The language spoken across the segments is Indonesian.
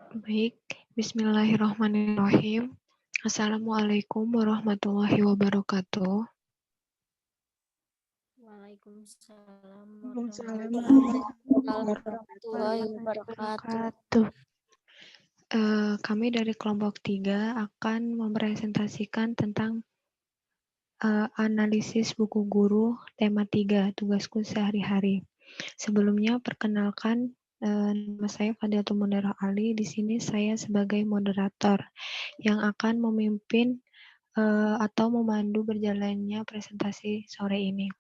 Baik, bismillahirrahmanirrahim. Assalamualaikum warahmatullahi wabarakatuh. Waalaikumsalam warahmatullahi wabarakatuh. Kami dari kelompok 3 akan mempresentasikan tentang analisis buku guru tema 3, tugasku sehari-hari. Sebelumnya, perkenalkan, nama saya Fadilatul Munirah Ali. Di sini saya sebagai moderator yang akan memimpin atau memandu berjalannya presentasi sore ini.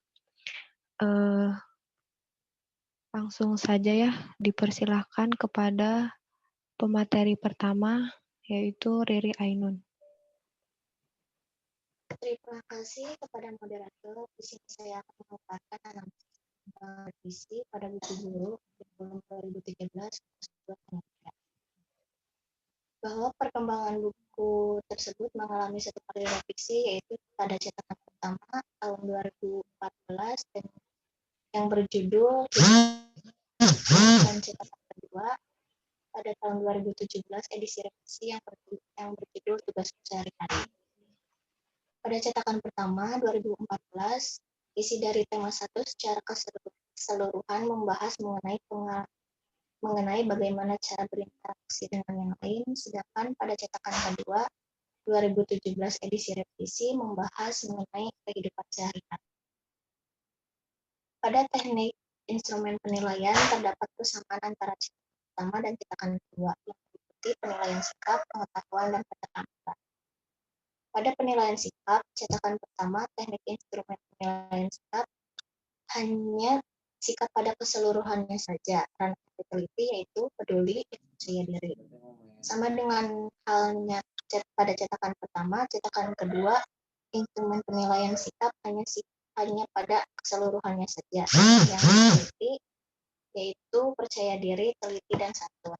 Langsung saja ya, dipersilahkan kepada pemateri pertama, yaitu Riri Ainun. Terima kasih kepada moderator. Di sini saya akan memaparkan analisis revisi pada buku guru kurikulum 2013 bahwa perkembangan buku tersebut mengalami satu kali revisi, yaitu pada cetakan pertama tahun 2014 dan yang berjudul dan cetakan kedua pada tahun 2017 edisi revisi yang berjudul tugas sehari-hari. Pada cetakan pertama 2014, isi dari tema 1 secara keseluruhan membahas mengenai bagaimana cara berinteraksi dengan yang lain, sedangkan pada cetakan kedua 2017 edisi revisi membahas mengenai kehidupan sehari-hari. Pada teknik instrumen penilaian terdapat kesamaan antara cetakan pertama dan cetakan kedua yang meliputi penilaian sikap, pengetahuan, dan keterampilan. Pada penilaian sikap, cetakan pertama teknik instrumen penilaian sikap hanya sikap pada keseluruhannya saja, ranah teliti yaitu peduli dan percaya diri. Sama dengan halnya pada cetakan pertama, cetakan kedua instrumen penilaian sikap hanya pada keseluruhannya saja, yang teliti yaitu percaya diri, teliti, dan satuan.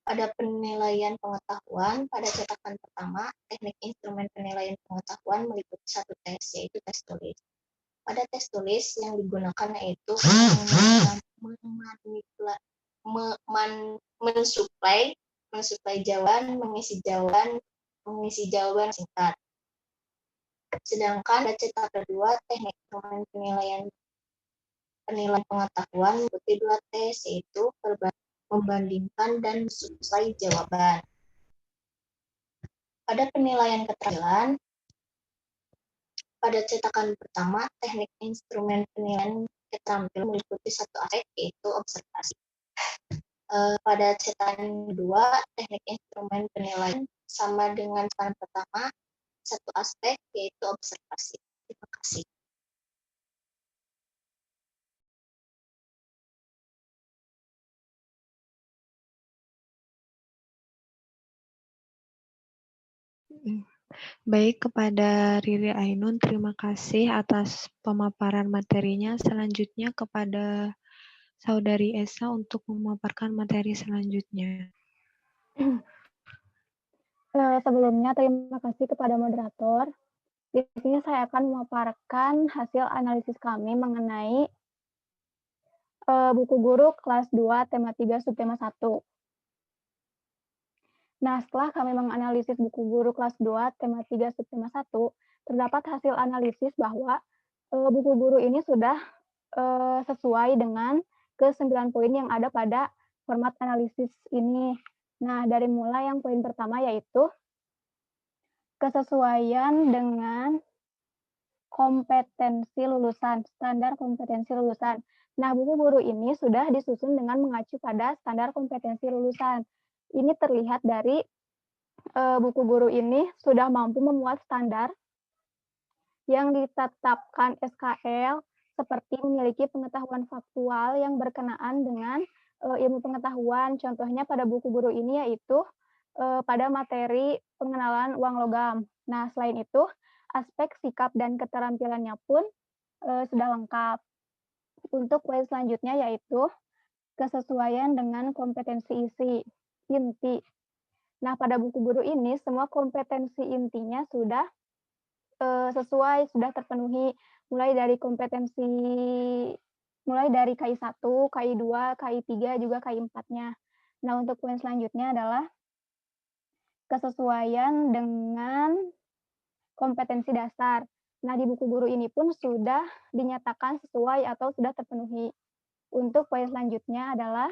Pada penilaian pengetahuan, pada cetakan pertama, teknik instrumen penilaian pengetahuan meliputi satu tes, yaitu tes tulis. Pada tes tulis yang digunakan yaitu mensuplai jawaban, mengisi jawaban singkat. Sedangkan pada cetakan kedua, teknik instrumen penilaian pengetahuan meliputi dua tes, yaitu membandingkan dan mensuplai jawaban. Pada penilaian keterampilan, pada cetakan pertama, teknik instrumen penilaian keterampilan meliputi satu aspek, yaitu observasi. Pada cetakan kedua, teknik instrumen penilaian sama dengan cetakan pertama, satu aspek, yaitu observasi. Terima kasih. Baik, kepada Riri Ainun, terima kasih atas pemaparan materinya. Selanjutnya kepada Saudari Esa untuk memaparkan materi selanjutnya. Sebelumnya, terima kasih kepada moderator. Di sini saya akan memaparkan hasil analisis kami mengenai buku guru kelas 2, tema 3, subtema 1. Nah, setelah kami menganalisis buku guru kelas 2, tema 3, subtema 1, terdapat hasil analisis bahwa buku guru ini sudah sesuai dengan ke-9 poin yang ada pada format analisis ini. Nah, dari mulai yang poin pertama yaitu kesesuaian dengan kompetensi lulusan, standar kompetensi lulusan. Nah, buku guru ini sudah disusun dengan mengacu pada standar kompetensi lulusan. Ini terlihat dari buku guru ini sudah mampu memuat standar yang ditetapkan SKL seperti memiliki pengetahuan faktual yang berkenaan dengan ilmu pengetahuan. Contohnya pada buku guru ini yaitu pada materi pengenalan uang logam. Nah, selain itu, aspek sikap dan keterampilannya pun sudah lengkap. Untuk poin selanjutnya yaitu kesesuaian dengan kompetensi inti. Nah, pada buku guru ini semua kompetensi intinya sudah sesuai, sudah terpenuhi, mulai dari KI 1, KI 2, KI 3, juga KI 4-nya. Nah, untuk poin selanjutnya adalah kesesuaian dengan kompetensi dasar. Nah, di buku guru ini pun sudah dinyatakan sesuai atau sudah terpenuhi. Untuk poin selanjutnya adalah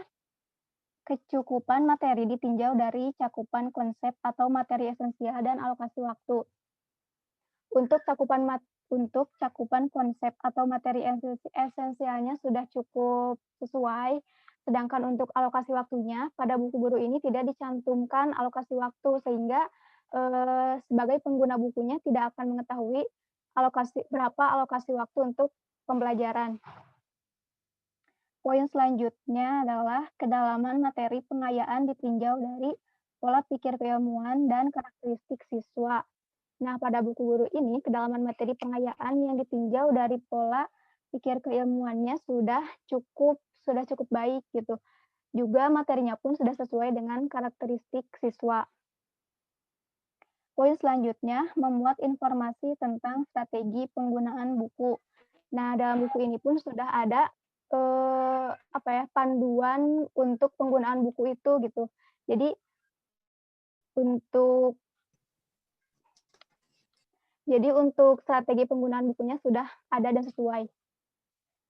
kecukupan materi ditinjau dari cakupan konsep atau materi esensial dan alokasi waktu. Untuk cakupan konsep atau materi esensialnya sudah cukup sesuai, sedangkan untuk alokasi waktunya pada buku guru ini tidak dicantumkan alokasi waktu, sehingga sebagai pengguna bukunya tidak akan mengetahui berapa alokasi waktu untuk pembelajaran. Poin selanjutnya adalah kedalaman materi pengayaan ditinjau dari pola pikir keilmuan dan karakteristik siswa. Nah, pada buku guru ini, kedalaman materi pengayaan yang ditinjau dari pola pikir keilmuannya sudah cukup baik gitu. Juga materinya pun sudah sesuai dengan karakteristik siswa. Poin selanjutnya, memuat informasi tentang strategi penggunaan buku. Nah, dalam buku ini pun sudah ada panduan untuk penggunaan buku itu gitu. Jadi untuk strategi penggunaan bukunya sudah ada dan sesuai.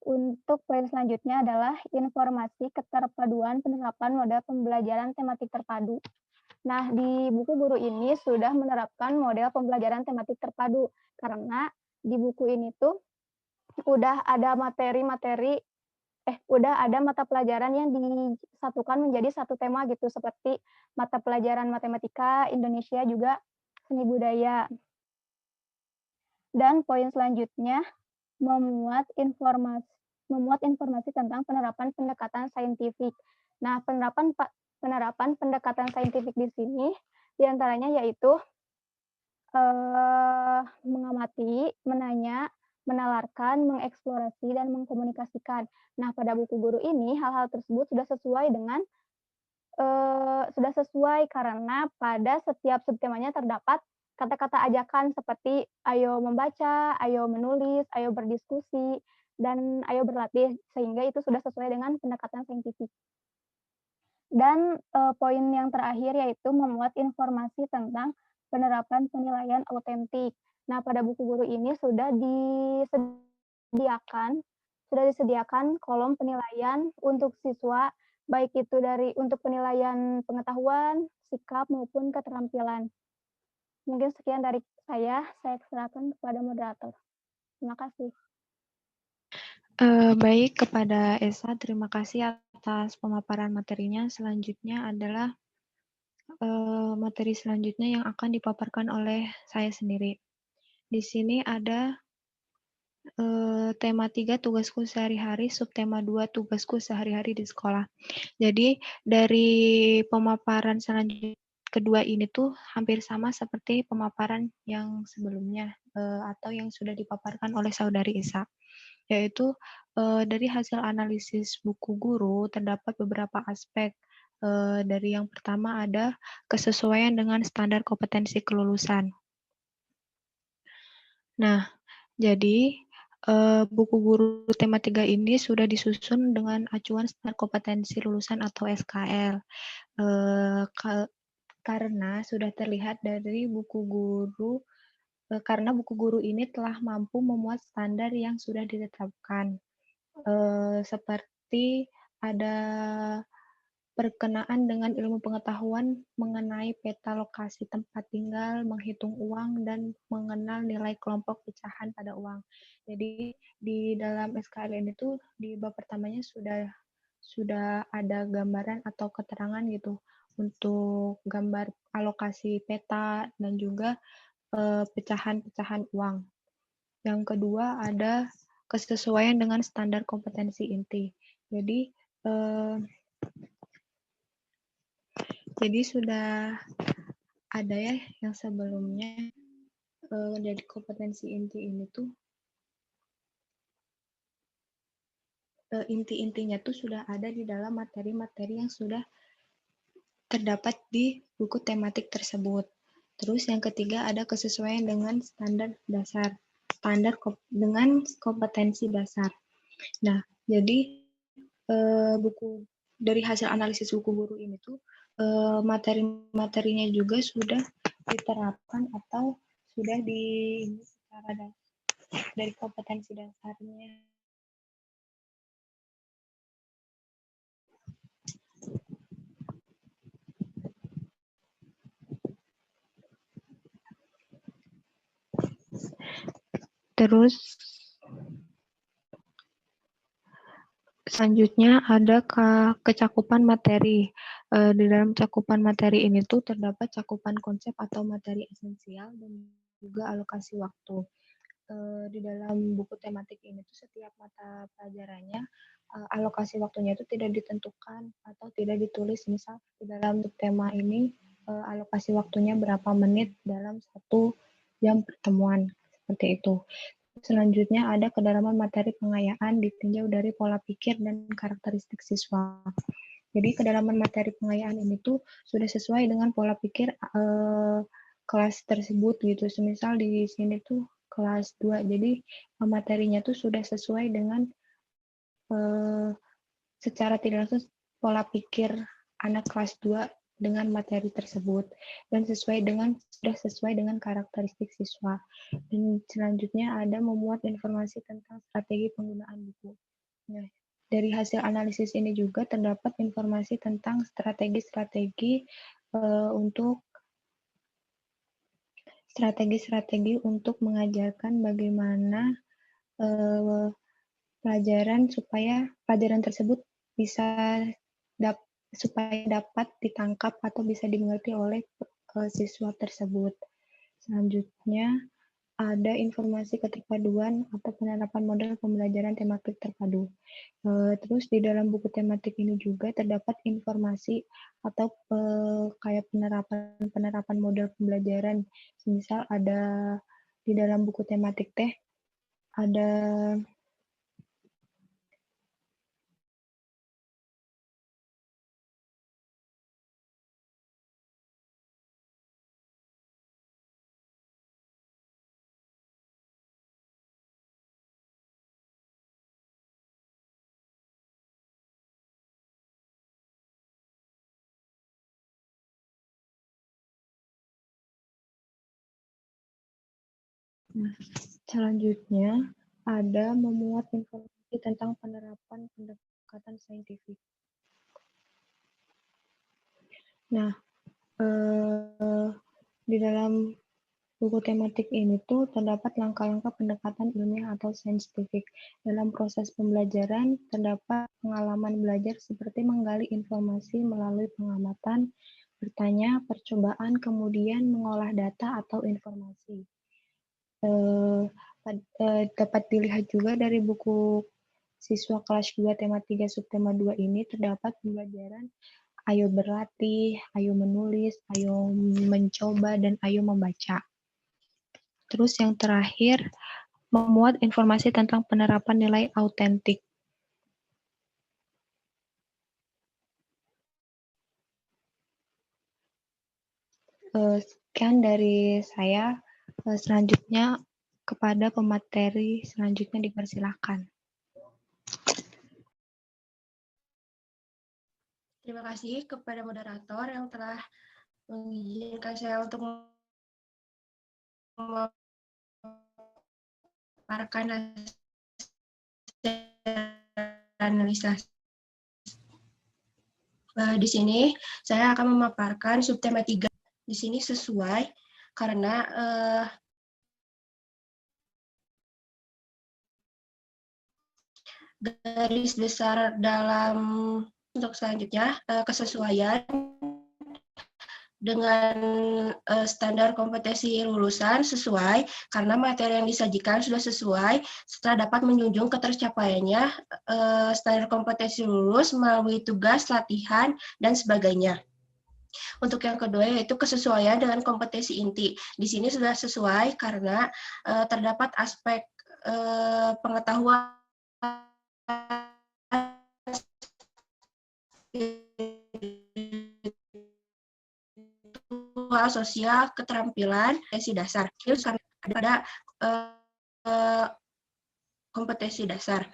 Untuk poin selanjutnya adalah informasi keterpaduan penerapan model pembelajaran tematik terpadu. Nah, di buku guru ini sudah menerapkan model pembelajaran tematik terpadu, karena di buku ini tuh udah ada mata pelajaran yang disatukan menjadi satu tema gitu, seperti mata pelajaran matematika, Indonesia, juga seni budaya. Dan poin selanjutnya, memuat informasi tentang penerapan pendekatan saintifik. Nah, penerapan pendekatan saintifik di sini diantaranya yaitu mengamati, menanya, menalarkan, mengeksplorasi, dan mengkomunikasikan. Nah, pada buku guru ini hal-hal tersebut sudah sesuai karena pada setiap subtemanya terdapat kata-kata ajakan seperti ayo membaca, ayo menulis, ayo berdiskusi, dan ayo berlatih, sehingga itu sudah sesuai dengan pendekatan saintifik. Dan poin yang terakhir yaitu memuat informasi tentang penerapan penilaian autentik. Nah, pada buku guru ini sudah disediakan kolom penilaian untuk siswa, baik itu untuk penilaian pengetahuan, sikap, maupun keterampilan. Mungkin sekian dari saya serahkan kepada moderator. Terima kasih. Baik, kepada Esa, terima kasih atas pemaparan materinya. Selanjutnya adalah materi selanjutnya yang akan dipaparkan oleh saya sendiri. Di sini ada tema 3 tugasku sehari-hari, subtema 2 tugasku sehari-hari di sekolah. Jadi dari pemaparan selanjutnya kedua ini tuh hampir sama seperti pemaparan yang sebelumnya atau yang sudah dipaparkan oleh Saudari Isa, yaitu dari hasil analisis buku guru terdapat beberapa aspek. Dari yang pertama ada kesesuaian dengan standar kompetensi kelulusan. Nah, jadi buku guru tema 3 ini sudah disusun dengan acuan standar kompetensi lulusan atau SKL. Karena sudah terlihat dari buku guru, karena buku guru ini telah mampu memuat standar yang sudah ditetapkan, seperti ada berkenaan dengan ilmu pengetahuan mengenai peta lokasi tempat tinggal, menghitung uang, dan mengenal nilai kelompok pecahan pada uang. Jadi di dalam SKL ini tuh di bab pertamanya sudah ada gambaran atau keterangan gitu untuk gambar alokasi peta dan juga pecahan-pecahan uang. Yang kedua ada kesesuaian dengan standar kompetensi inti. Jadi sudah ada ya yang sebelumnya dari kompetensi inti ini tuh inti-intinya tuh sudah ada di dalam materi-materi yang sudah terdapat di buku tematik tersebut. Terus yang ketiga ada kesesuaian dengan standar dasar, dengan kompetensi dasar. Nah, jadi buku dari hasil analisis buku guru ini tuh materi-materinya juga sudah diterapkan atau sudah secara dari kompetensi dasarnya. Terus selanjutnya ada kecakupan materi. Di dalam cakupan materi ini tuh terdapat cakupan konsep atau materi esensial dan juga alokasi waktu. Di dalam buku tematik ini tuh setiap mata pelajarannya alokasi waktunya itu tidak ditentukan atau tidak ditulis. Misal di dalam tema ini alokasi waktunya berapa menit dalam 1 jam pertemuan, seperti itu. Selanjutnya ada kedalaman materi pengayaan ditinjau dari pola pikir dan karakteristik siswa. Jadi kedalaman materi pengayaan ini tuh sudah sesuai dengan pola pikir kelas tersebut gitu. Semisal di sini tuh kelas 2. Jadi materinya tuh sudah sesuai dengan secara tidak langsung pola pikir anak kelas 2 dengan materi tersebut dan sudah sesuai dengan karakteristik siswa. Dan selanjutnya ada memuat informasi tentang strategi penggunaan buku. Nah, dari hasil analisis ini juga terdapat informasi tentang strategi-strategi untuk mengajarkan bagaimana pelajaran supaya pelajaran tersebut supaya dapat ditangkap atau bisa dimengerti oleh siswa tersebut. Selanjutnya ada informasi keterpaduan atau penerapan model pembelajaran tematik terpadu. Terus di dalam buku tematik ini juga terdapat informasi atau kayak penerapan model pembelajaran. Misal ada di dalam buku tematik teh ada selanjutnya ada memuat informasi tentang penerapan pendekatan saintifik. Nah, di dalam buku tematik ini tuh terdapat langkah-langkah pendekatan ilmiah atau saintifik. Dalam proses pembelajaran terdapat pengalaman belajar seperti menggali informasi melalui pengamatan, bertanya, percobaan, kemudian mengolah data atau informasi. Dapat dilihat juga dari buku siswa kelas 2 tema 3 subtema 2 ini terdapat pembelajaran ayo berlatih, ayo menulis, ayo mencoba, dan ayo membaca. Terus yang terakhir, memuat informasi tentang penerapan nilai autentik. Sekian dari saya. Selanjutnya kepada pemateri selanjutnya dipersilakan. Terima kasih kepada moderator yang telah mengizinkan saya untuk memaparkan analisa. Di sini saya akan memaparkan subtema 3. Di sini sesuai karena garis besar dalam untuk selanjutnya kesesuaian dengan standar kompetensi lulusan sesuai karena materi yang disajikan sudah sesuai setelah dapat menjunjung ketercapaiannya standar kompetensi lulus melalui tugas, latihan, dan sebagainya. Untuk yang kedua yaitu kesesuaian dengan kompetensi inti. Di sini sudah sesuai karena terdapat aspek pengetahuan sosial, keterampilan, kompetensi dasar. Terus ada kompetensi dasar.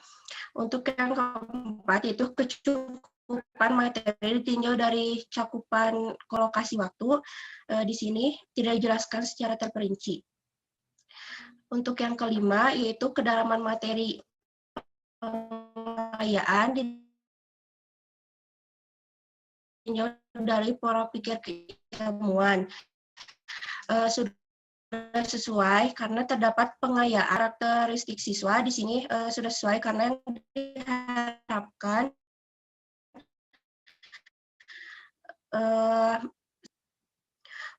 Untuk yang keempat itu kecukupan materi ditinjau dari cakupan kolokasi waktu. Di sini tidak dijelaskan secara terperinci. Untuk yang kelima yaitu kedalaman materi pengayaan ditinjau dari pola pikir keilmuan. Sudah sesuai karena terdapat pengayaan karakteristik siswa di sini sudah sesuai karena yang diharapkan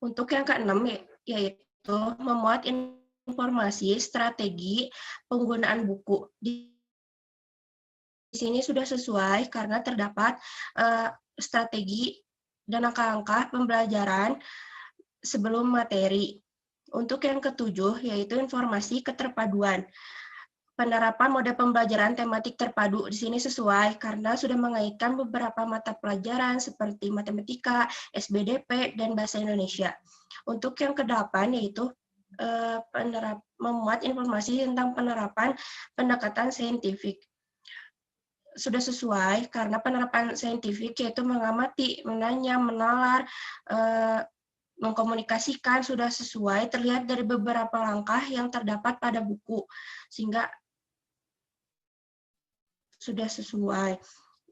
untuk yang keenam yaitu memuat informasi strategi penggunaan buku. Di sini sudah sesuai karena terdapat strategi dan langkah-langkah pembelajaran sebelum materi. Untuk yang ketujuh, yaitu informasi keterpaduan. Penerapan mode pembelajaran tematik terpadu di sini sesuai karena sudah mengaitkan beberapa mata pelajaran seperti matematika, SBDP, dan bahasa Indonesia. Untuk yang kedelapan, yaitu memuat informasi tentang penerapan pendekatan saintifik. Sudah sesuai karena penerapan saintifik yaitu mengamati, menanya, menalar, mengkomunikasikan sudah sesuai terlihat dari beberapa langkah yang terdapat pada buku sehingga sudah sesuai.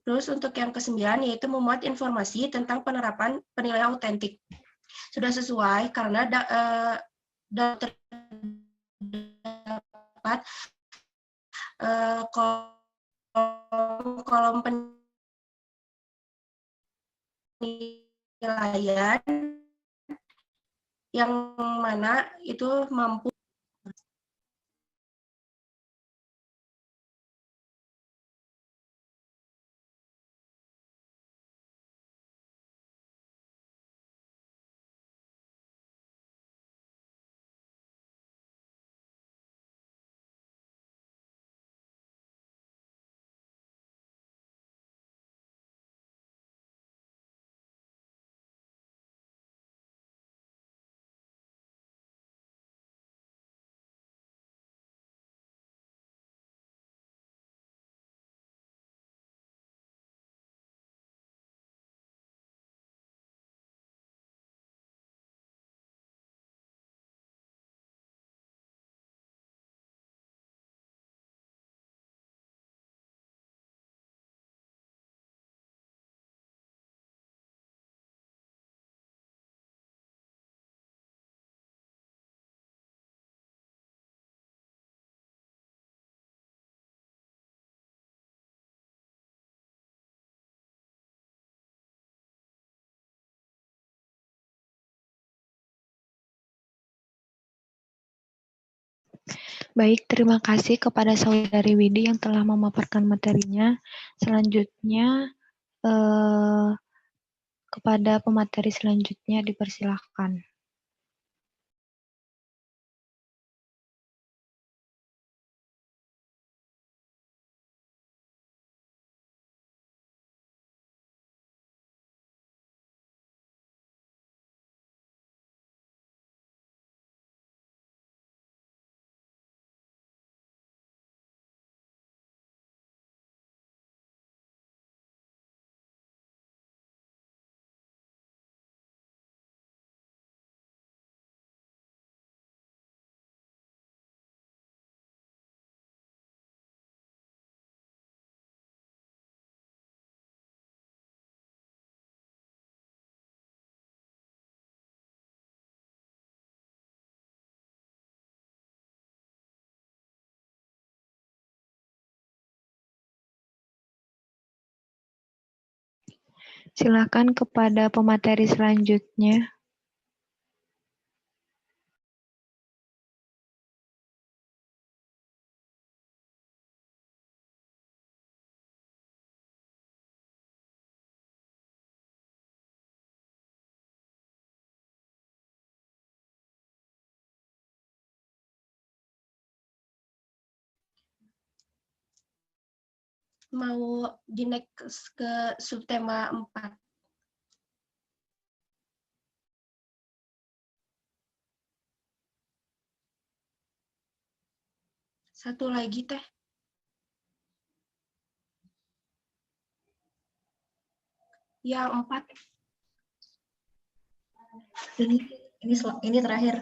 Terus untuk yang ke-9 yaitu memuat informasi tentang penerapan penilaian autentik. Sudah sesuai karena terdapat kolom penilaian yang mana itu mampu Baik, terima kasih kepada Saudari Widi yang telah memaparkan materinya. Selanjutnya, kepada pemateri selanjutnya, dipersilahkan. Silakan kepada pemateri selanjutnya. Mau di next ke subtema 4. Satu lagi, Teh. Yang 4. Ini terakhir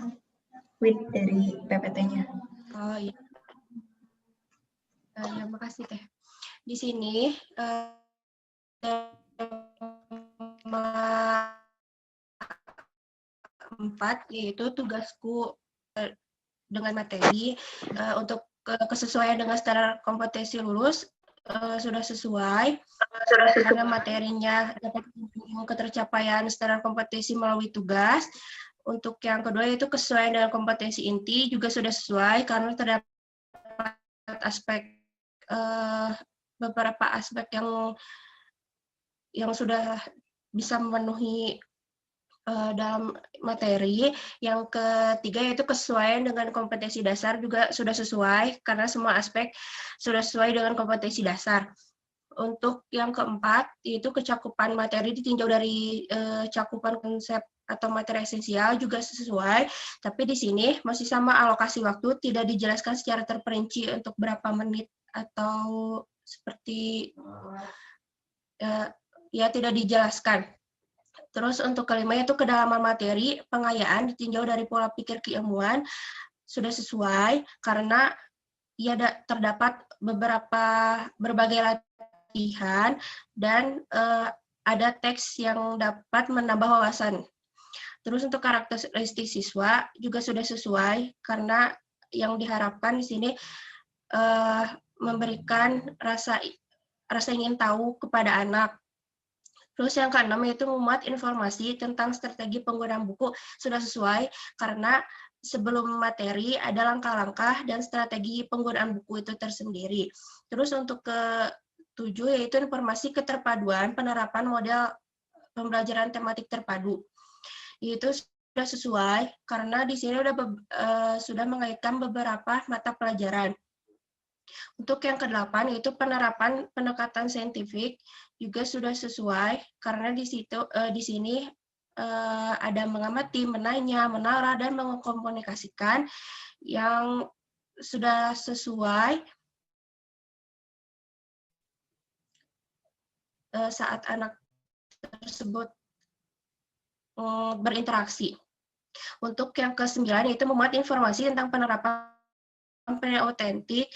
with dari PPT-nya. Oh iya. Ya, makasih Teh. Di sini tema 4 yaitu tugasku dengan materi untuk kesesuaian dengan standar kompetensi lulus sudah sesuai karena materinya dapat mendukung ketercapaian standar kompetensi melalui tugas. Untuk yang kedua yaitu kesesuaian dengan kompetensi inti juga sudah sesuai karena terdapat beberapa aspek yang sudah bisa memenuhi dalam materi. Yang ketiga yaitu kesesuaian dengan kompetensi dasar juga sudah sesuai karena semua aspek sudah sesuai dengan kompetensi dasar. Untuk yang keempat yaitu kecakupan materi ditinjau dari cakupan konsep atau materi esensial juga sesuai, tapi di sini masih sama alokasi waktu tidak dijelaskan secara terperinci untuk berapa menit atau seperti ya tidak dijelaskan. Terus untuk kelima yaitu kedalaman materi, pengayaan ditinjau dari pola pikir keilmuan sudah sesuai karena ia terdapat berbagai latihan dan ada teks yang dapat menambah wawasan. Terus untuk karakteristik siswa juga sudah sesuai karena yang diharapkan di sini memberikan rasa ingin tahu kepada anak. Terus yang keenam yaitu memuat informasi tentang strategi penggunaan buku sudah sesuai karena sebelum materi ada langkah-langkah dan strategi penggunaan buku itu tersendiri. Terus untuk ke-7 yaitu informasi keterpaduan penerapan model pembelajaran tematik terpadu. Itu sudah sesuai karena di sini sudah mengaitkan beberapa mata pelajaran. Untuk yang ke-8 yaitu penerapan pendekatan saintifik juga sudah sesuai karena di sini ada mengamati, menanya, menara dan mengkomunikasikan yang sudah sesuai saat anak tersebut berinteraksi. Untuk yang ke-9 yaitu memuat informasi tentang penerapan penilaian otentik,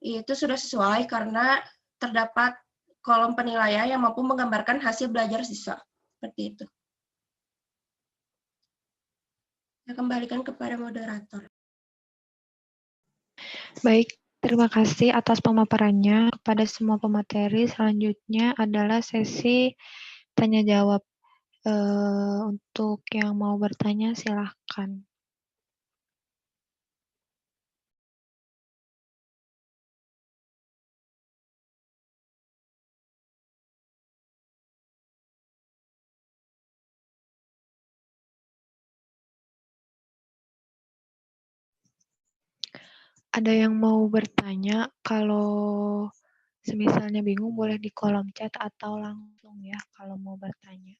itu sudah sesuai karena terdapat kolom penilaian yang mampu menggambarkan hasil belajar siswa. Seperti itu. Saya kembalikan kepada moderator. Baik, terima kasih atas pemaparannya kepada semua pemateri. Selanjutnya adalah sesi tanya jawab. Untuk yang mau bertanya silahkan. Ada yang mau bertanya? Kalau semisalnya bingung boleh di kolom chat atau langsung ya kalau mau bertanya.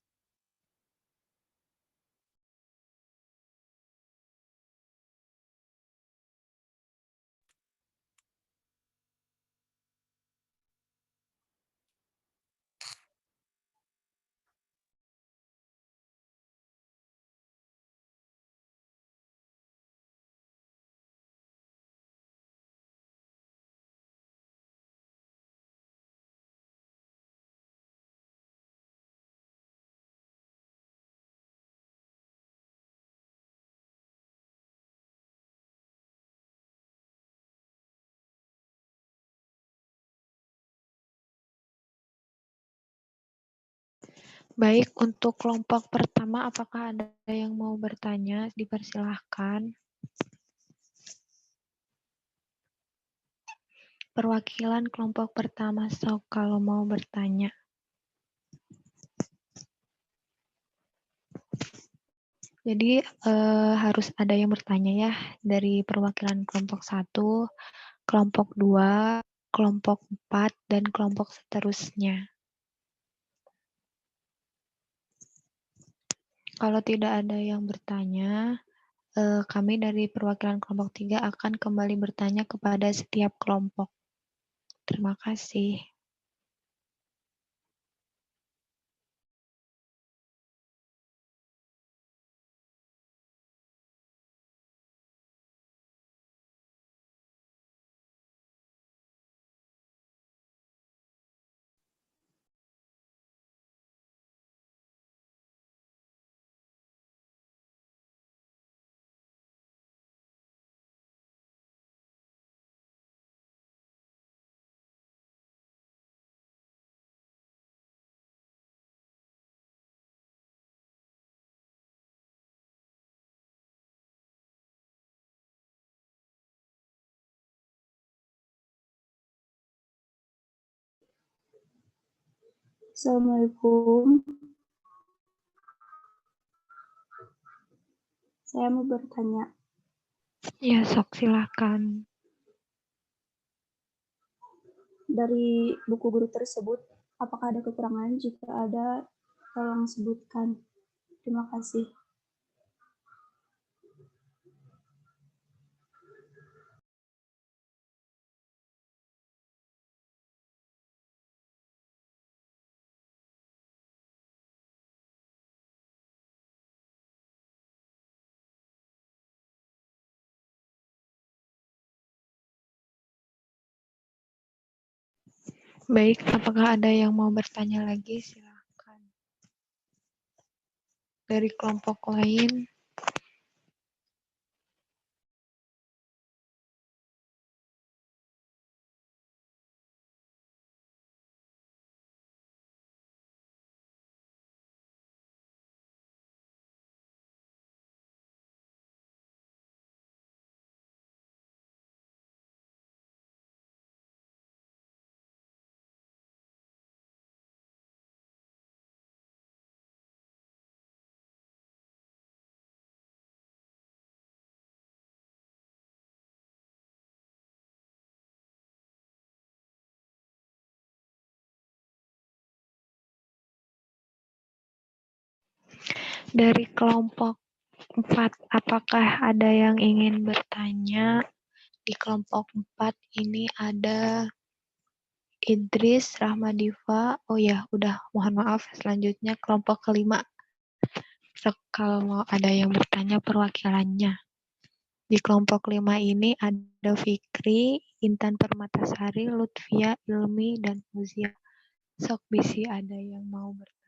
Baik, untuk kelompok pertama apakah ada yang mau bertanya? Dipersilahkan. Perwakilan kelompok pertama, sok kalau mau bertanya. Jadi harus ada yang bertanya ya dari perwakilan kelompok 1, kelompok 2, kelompok 4, dan kelompok seterusnya. Kalau tidak ada yang bertanya, kami dari perwakilan kelompok 3 akan kembali bertanya kepada setiap kelompok. Terima kasih. Assalamualaikum. Saya mau bertanya. Ya, sok silakan. Dari buku guru tersebut, apakah ada kekurangan? Jika ada, tolong sebutkan. Terima kasih. Baik, apakah ada yang mau bertanya lagi? Silakan. Dari kelompok lain. Dari kelompok 4, apakah ada yang ingin bertanya? Di kelompok 4 ini ada Idris, Rahmadiva. Oh ya, udah. Mohon maaf. Selanjutnya kelompok kelima. Kalau mau ada yang bertanya perwakilannya. Di kelompok 5 ini ada Fikri, Intan Permatasari, Lutfia, Ilmi, dan Muzia. Sok bisi ada yang mau bertanya.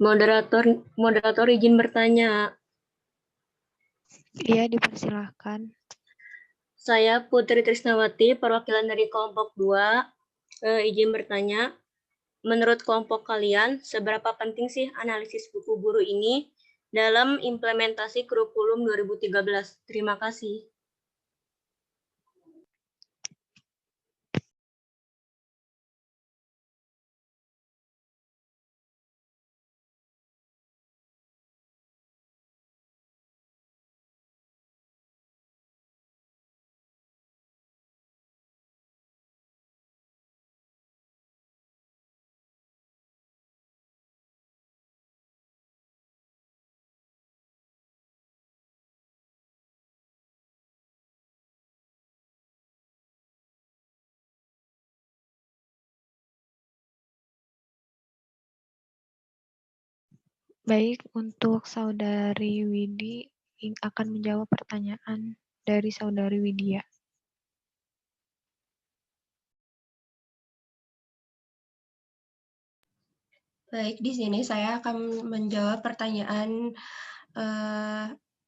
Moderator izin bertanya. Iya, dipersilahkan. Saya Putri Trisnawati, perwakilan dari kelompok 2, izin bertanya. Menurut kelompok kalian, seberapa penting sih analisis buku guru ini dalam implementasi kurikulum 2013? Terima kasih. Baik, untuk Saudari Widi akan menjawab pertanyaan dari Saudari Widya. Baik, di sini saya akan menjawab pertanyaan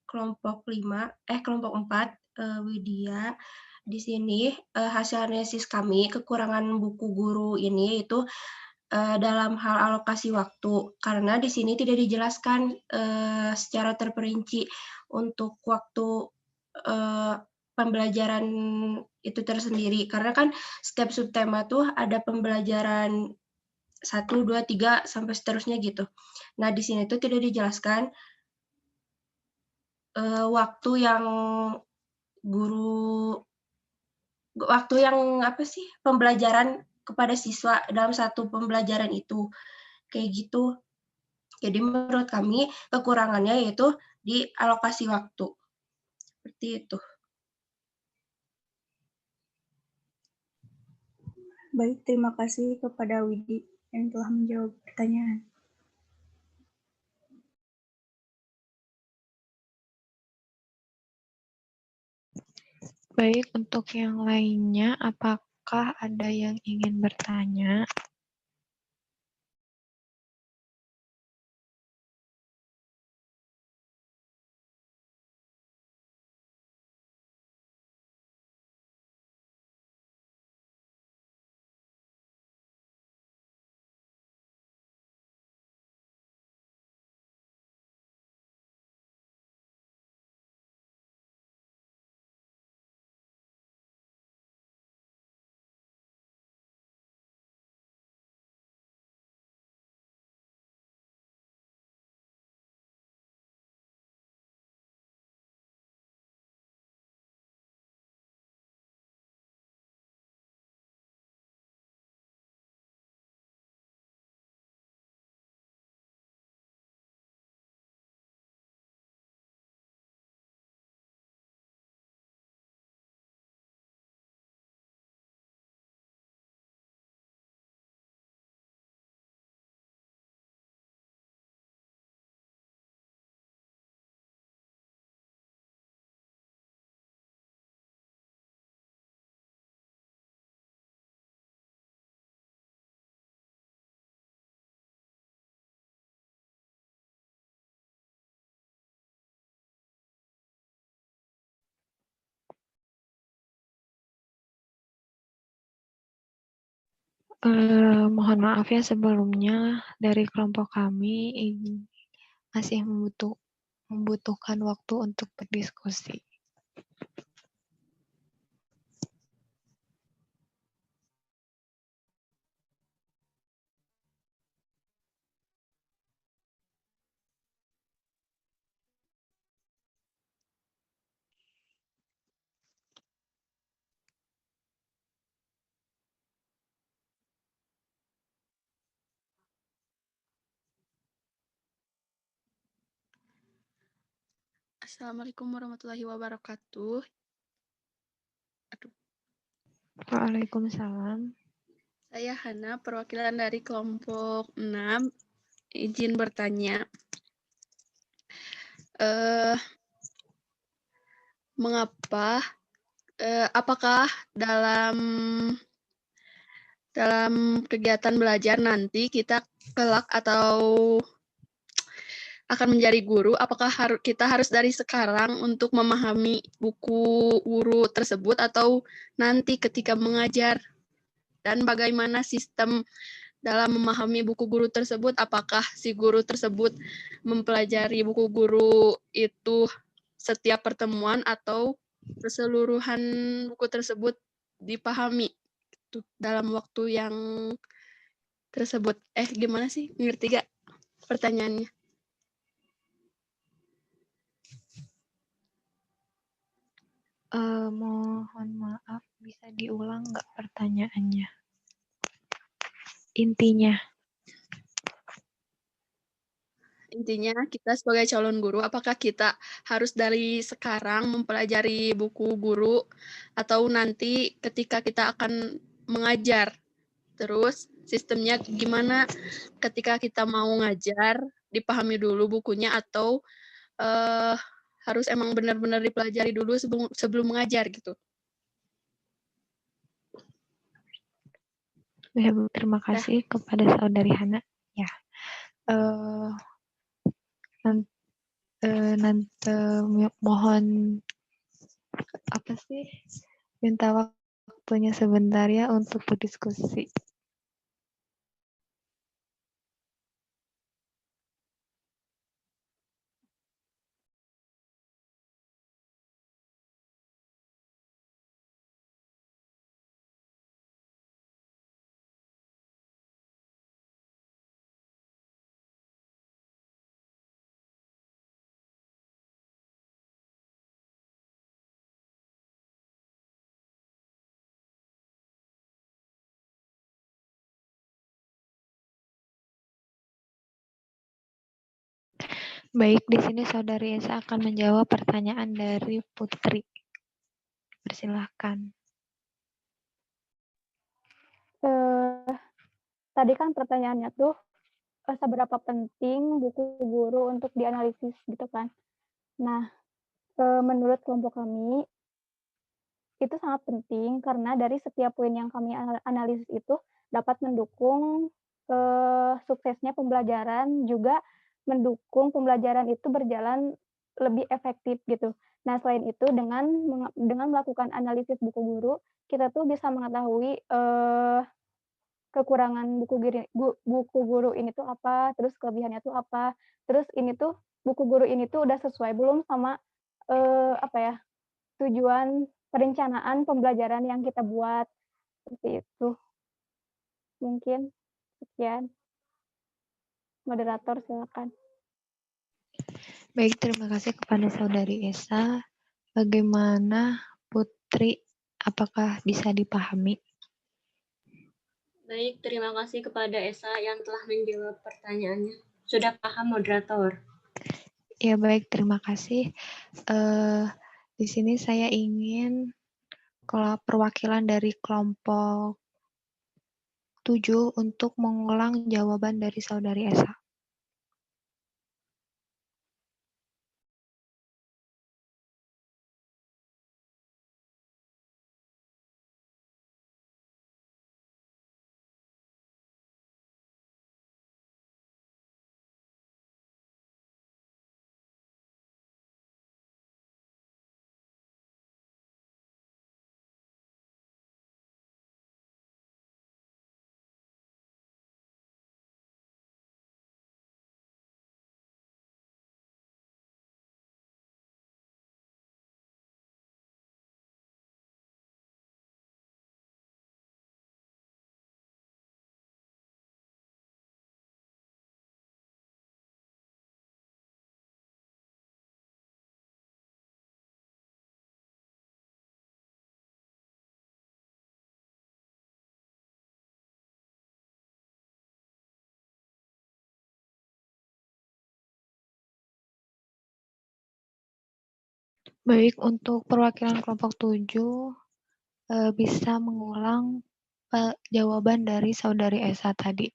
kelompok 4, Widya. Di sini hasil analisis kami, kekurangan buku guru ini yaitu dalam hal alokasi waktu, karena di sini tidak dijelaskan secara terperinci untuk waktu pembelajaran itu tersendiri. Karena kan setiap subtema tuh ada pembelajaran 1, 2, 3, sampai seterusnya gitu. Nah, di sini tuh tidak dijelaskan waktu yang pembelajaran kepada siswa dalam satu pembelajaran itu. Kayak gitu. Jadi menurut kami kekurangannya yaitu di alokasi waktu. Seperti itu. Baik, terima kasih kepada Widi yang telah menjawab pertanyaan. Baik, untuk yang lainnya, apakah ada yang ingin bertanya? Mohon maaf ya sebelumnya, dari kelompok kami masih membutuhkan waktu untuk berdiskusi. Assalamualaikum warahmatullahi wabarakatuh. Waalaikumsalam. Saya Hana, perwakilan dari kelompok 6. Izin bertanya. Mengapa? Apakah dalam kegiatan belajar nanti kita kelak atau akan menjadi guru, apakah kita harus dari sekarang untuk memahami buku guru tersebut atau nanti ketika mengajar? Dan bagaimana sistem dalam memahami buku guru tersebut? Apakah si guru tersebut mempelajari buku guru itu setiap pertemuan atau keseluruhan buku tersebut dipahami dalam waktu yang tersebut? Gimana sih? Ngerti gak pertanyaannya? Mohon maaf, bisa diulang nggak pertanyaannya? Intinya. Intinya kita sebagai calon guru, apakah kita harus dari sekarang mempelajari buku guru atau nanti ketika kita akan mengajar? Terus sistemnya gimana ketika kita mau ngajar, dipahami dulu bukunya atau harus emang benar-benar dipelajari dulu sebelum mengajar gitu? Ya, Bu, terima kasih kepada saudari Hana. Ya, nanti mohon minta waktunya sebentar ya untuk berdiskusi. Baik, di sini Saudari Esa akan menjawab pertanyaan dari Putri. Persilahkan. Tadi kan pertanyaannya tuh seberapa penting buku guru untuk dianalisis gitu kan. Nah, menurut kelompok kami itu sangat penting karena dari setiap poin yang kami analisis itu dapat mendukung suksesnya pembelajaran, juga mendukung pembelajaran itu berjalan lebih efektif gitu. Nah, selain itu dengan melakukan analisis buku guru, kita tuh bisa mengetahui kekurangan buku guru ini tuh apa, terus kelebihannya tuh apa, terus ini tuh buku guru ini tuh udah sesuai belum sama tujuan perencanaan pembelajaran yang kita buat, seperti itu. Mungkin sekian. Moderator silakan. Baik, terima kasih kepada Saudari Esa. Bagaimana Putri, apakah bisa dipahami? Baik, terima kasih kepada Esa yang telah menjawab pertanyaannya. Sudah paham, moderator? Ya, baik, terima kasih. Di sini saya ingin perwakilan dari kelompok 7 untuk mengulang jawaban dari Saudari Esa. Baik, untuk perwakilan kelompok 7 bisa mengulang jawaban dari Saudari Esa tadi.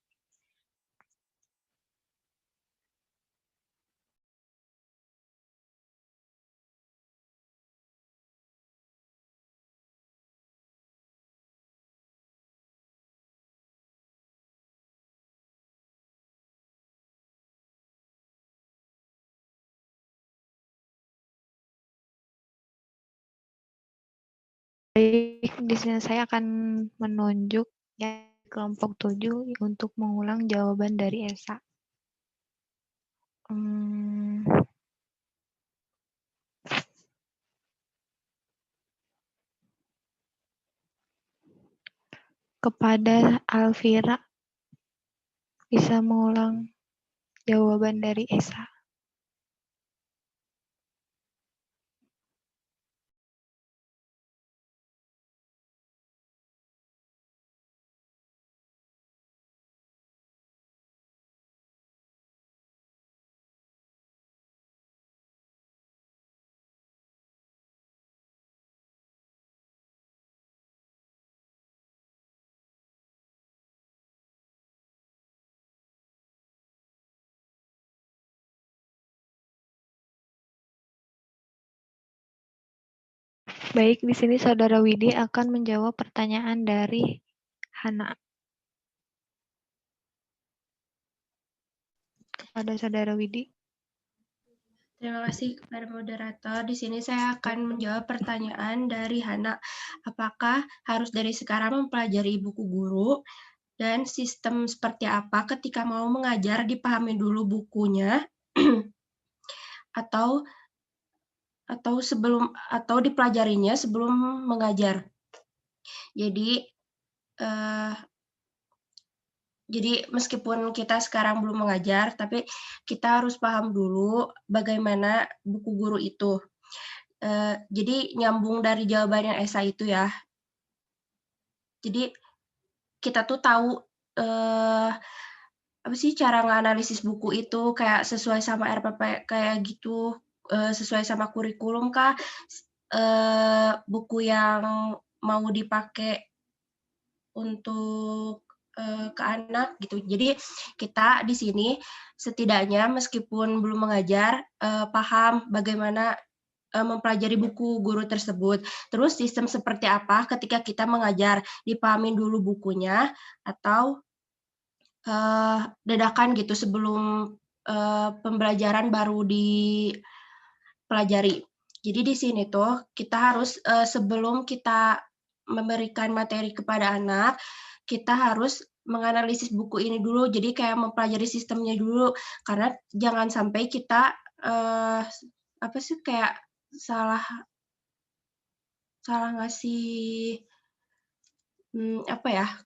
Baik, di sini saya akan menunjuk ya kelompok 7 untuk mengulang jawaban dari Esa. Kepada Alvira, bisa mengulang jawaban dari Esa. Baik, di sini Saudara Widi akan menjawab pertanyaan dari Hana. Kepada Saudara Widi. Terima kasih kepada moderator. Di sini saya akan menjawab pertanyaan dari Hana. Apakah harus dari sekarang mempelajari buku guru dan sistem seperti apa ketika mau mengajar dipahami dulu bukunya atau dipelajarinya sebelum mengajar. Jadi meskipun kita sekarang belum mengajar, tapi kita harus paham dulu bagaimana buku guru itu. Jadi nyambung dari jawaban yang Esa itu ya. Jadi kita tuh tahu apa sih cara nganalisis buku itu, kayak sesuai sama RPP kayak gitu, sesuai sama kurikulum kah, buku yang mau dipakai untuk ke anak gitu. Jadi kita di sini setidaknya meskipun belum mengajar, paham bagaimana mempelajari buku guru tersebut. Terus sistem seperti apa ketika kita mengajar, dipahamin dulu bukunya atau dadakan gitu sebelum pembelajaran baru dipelajari. Jadi di sini tuh kita harus sebelum kita memberikan materi kepada anak, kita harus menganalisis buku ini dulu, jadi kayak mempelajari sistemnya dulu, karena jangan sampai kita kayak salah ngasih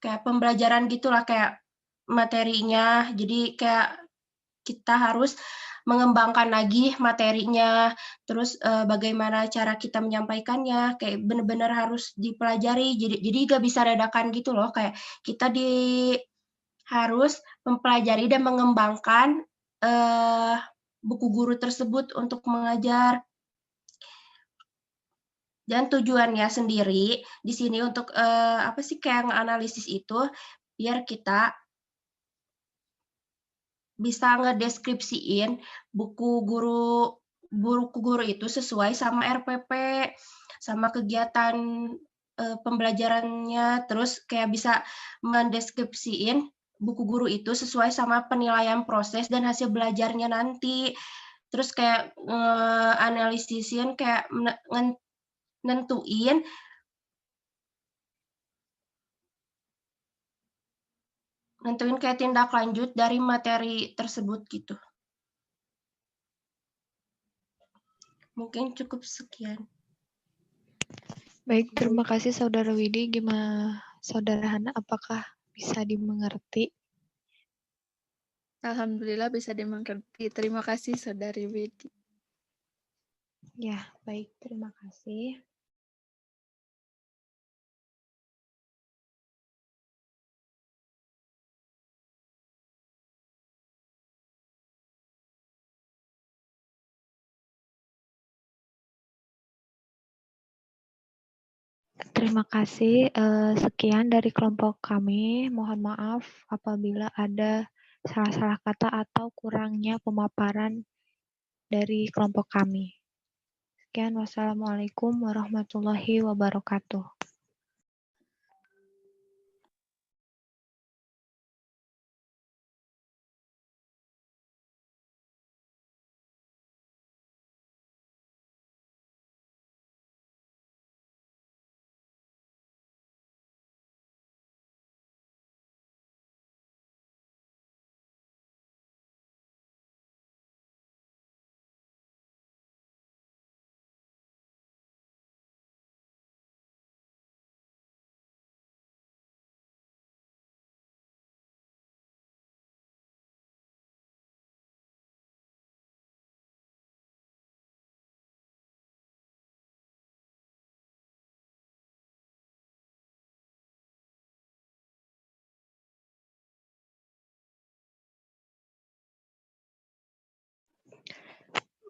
kayak pembelajaran gitulah kayak materinya, jadi kayak kita harus mengembangkan lagi materinya, terus bagaimana cara kita menyampaikannya, kayak benar-benar harus dipelajari, jadi nggak bisa dadakan gitu loh, kayak kita harus mempelajari dan mengembangkan buku guru tersebut untuk mengajar. Dan tujuannya sendiri di sini untuk kayak nganalisis itu, biar kita bisa ngedeskripsiin buku guru itu sesuai sama RPP, sama kegiatan pembelajarannya, terus kayak bisa mendeskripsiin buku guru itu sesuai sama penilaian proses dan hasil belajarnya nanti. Terus kayak analisin kayak nentuin kayak tindak lanjut dari materi tersebut gitu. Mungkin cukup sekian. Baik, terima kasih Saudara Widi. Gimana Saudara Hana, apakah bisa dimengerti? Alhamdulillah bisa dimengerti. Terima kasih Saudari Widi. Ya, baik. Terima kasih. Terima kasih. Sekian dari kelompok kami. Mohon maaf apabila ada salah-salah kata atau kurangnya pemaparan dari kelompok kami. Sekian, wassalamualaikum warahmatullahi wabarakatuh.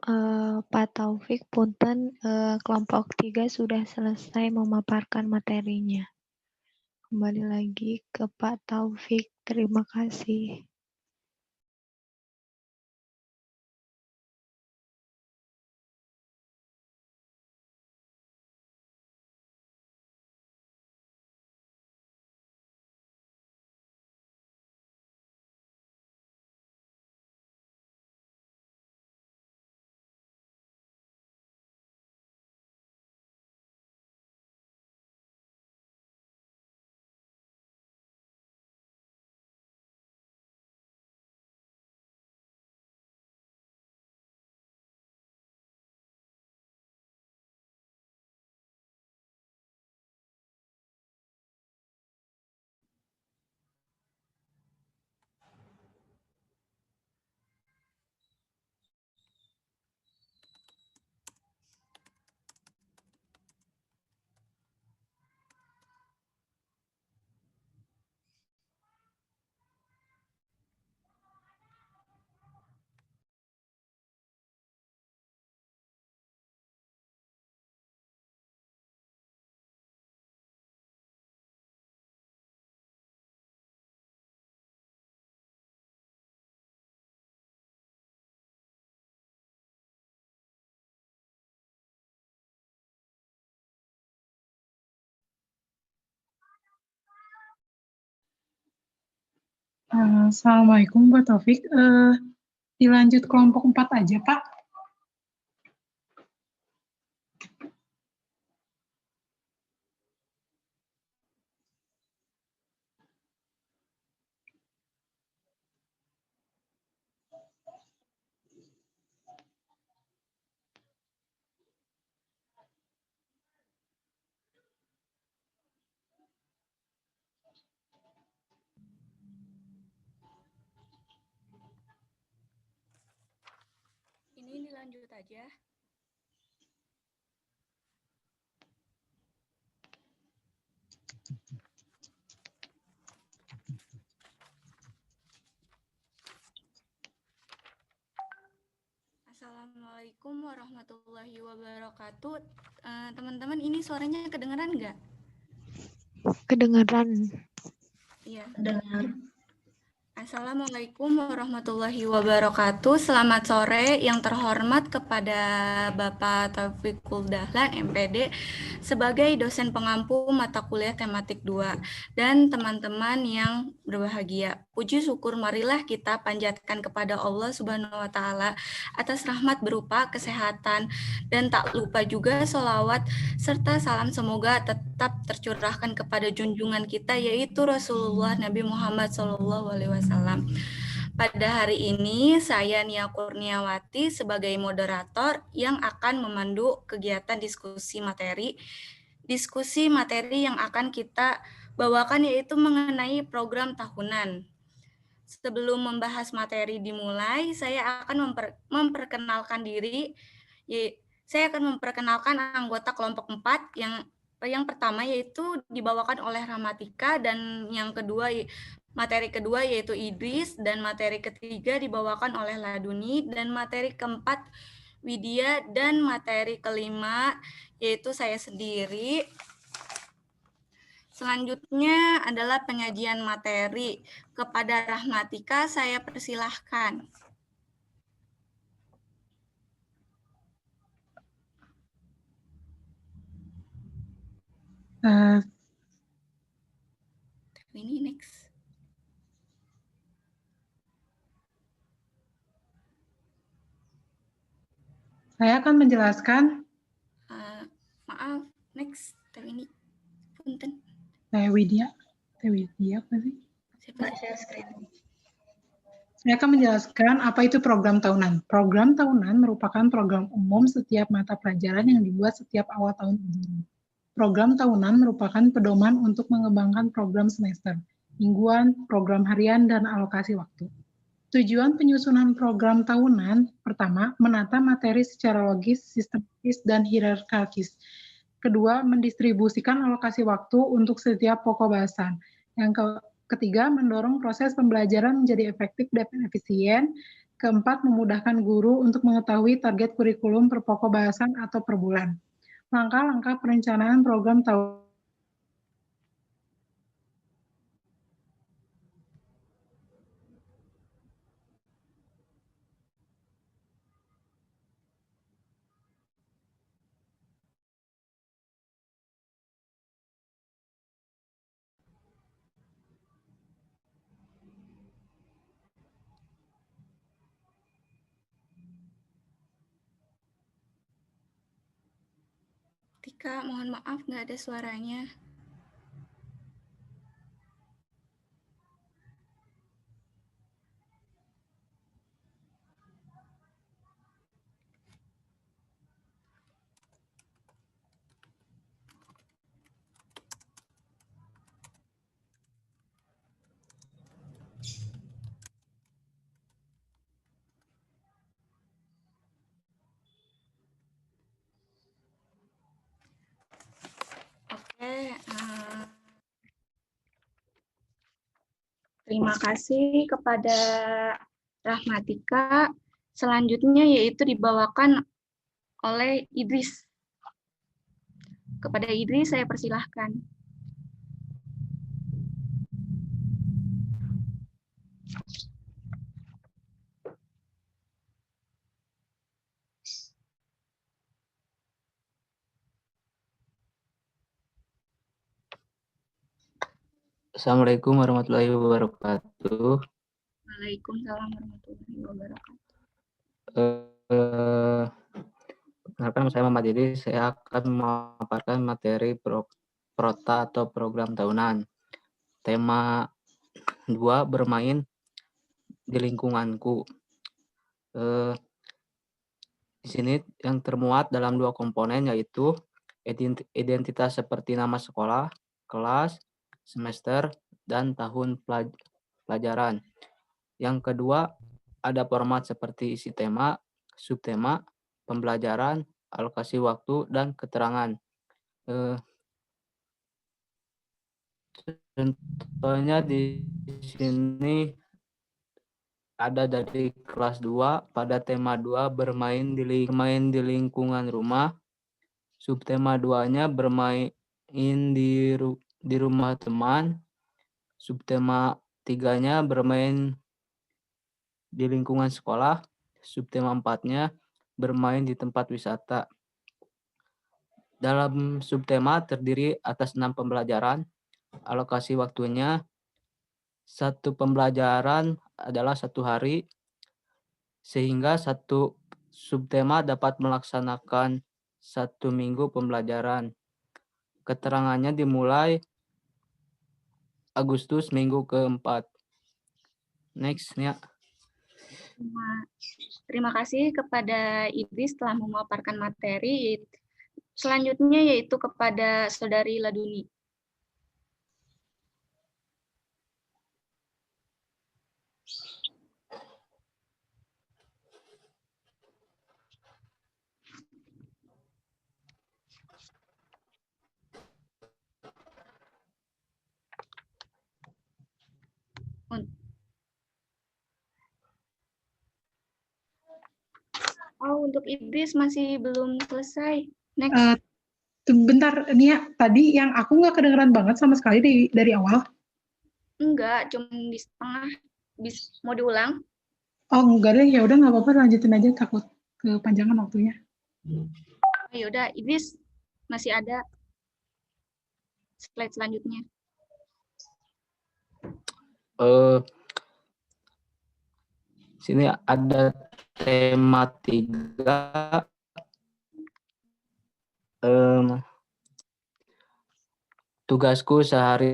Pak Taufik, punten, kelompok 3 sudah selesai memaparkan materinya. Kembali lagi ke Pak Taufik, terima kasih. Assalamualaikum Pak Taufik. Dilanjut kelompok 4 aja Pak. Ini dilanjut aja. Assalamualaikum warahmatullahi wabarakatuh. Teman-teman, ini suaranya kedengeran nggak? Kedengaran. Iya. Assalamualaikum warahmatullahi wabarakatuh. Selamat sore yang terhormat kepada Bapak Taufikul Dahlan, MPD, sebagai dosen pengampu mata kuliah tematik 2, dan teman-teman yang berbahagia. Puji syukur marilah kita panjatkan kepada Allah Subhanahu wa Ta'ala atas rahmat berupa kesehatan, dan tak lupa juga sholawat serta salam semoga tetap tercurahkan kepada junjungan kita, yaitu Rasulullah Nabi Muhammad SAW. Pada hari ini, saya Nia Kurniawati sebagai moderator yang akan memandu kegiatan diskusi materi yang akan kita bawakan, yaitu mengenai program tahunan. Sebelum membahas materi dimulai, saya akan memperkenalkan diri. Saya akan memperkenalkan anggota kelompok 4 yang pertama yaitu dibawakan oleh Rahmatika, dan yang kedua materi kedua yaitu Idris, dan materi ketiga dibawakan oleh Laduni, dan materi keempat Widya, dan materi kelima yaitu saya sendiri. Selanjutnya adalah penyajian materi. Kepada Rahmatika saya persilahkan. Ini next. Saya akan menjelaskan. Maaf, next. Ini punten. Teh Widya apa sih? Saya akan menjelaskan apa itu program tahunan. Program tahunan merupakan program umum setiap mata pelajaran yang dibuat setiap awal tahun ajaran. Program tahunan merupakan pedoman untuk mengembangkan program semester, mingguan, program harian, dan alokasi waktu. Tujuan penyusunan program tahunan, pertama, menata materi secara logis, sistematis, dan hierarkis. Kedua, mendistribusikan alokasi waktu untuk setiap pokok bahasan. Yang ketiga, mendorong proses pembelajaran menjadi efektif dan efisien. Keempat, memudahkan guru untuk mengetahui target kurikulum per pokok bahasan atau per bulan. Langkah-langkah perencanaan program tahun Tika, mohon maaf nggak ada suaranya. Oke, terima kasih kepada Rahmatika. Selanjutnya yaitu dibawakan oleh Idris. Kepada Idris saya persilahkan. Assalamualaikum warahmatullahi wabarakatuh. Waalaikumsalam warahmatullahi wabarakatuh. Perkenalkan, saya Muhammad Idris. Saya akan memaparkan materi prota atau program tahunan. Tema 2, bermain di lingkunganku. Di sini yang termuat dalam 2 komponen, yaitu identitas seperti nama sekolah, kelas, semester, dan tahun pelajaran. Yang kedua, ada format seperti isi tema, subtema, pembelajaran, alokasi waktu, dan keterangan. Contohnya di sini ada dari kelas 2 pada tema 2, bermain di lingkungan rumah. Subtema 2-nya bermain di rumah teman. Subtema 3-nya bermain di lingkungan sekolah. Subtema 4-nya bermain di tempat wisata. Dalam subtema terdiri atas 6 pembelajaran. Alokasi waktunya, 1 pembelajaran adalah 1 hari, sehingga 1 subtema dapat melaksanakan 1 minggu pembelajaran. Keterangannya dimulai Agustus minggu keempat. Next, Nia. Terima kasih kepada Idris telah memaparkan materi. Selanjutnya yaitu kepada Saudari Laduni. Oh, untuk Idris masih belum selesai. Next. Bentar, Nia, tadi yang aku nggak kedengeran banget sama sekali dari awal. Enggak, cuma di setengah. Mau diulang? Oh, enggak deh, ya udah nggak apa-apa, lanjutin aja, takut kepanjangan waktunya. Oh, ya udah, Idris masih ada slide selanjutnya. Sini ada tema 3. Tugasku sehari,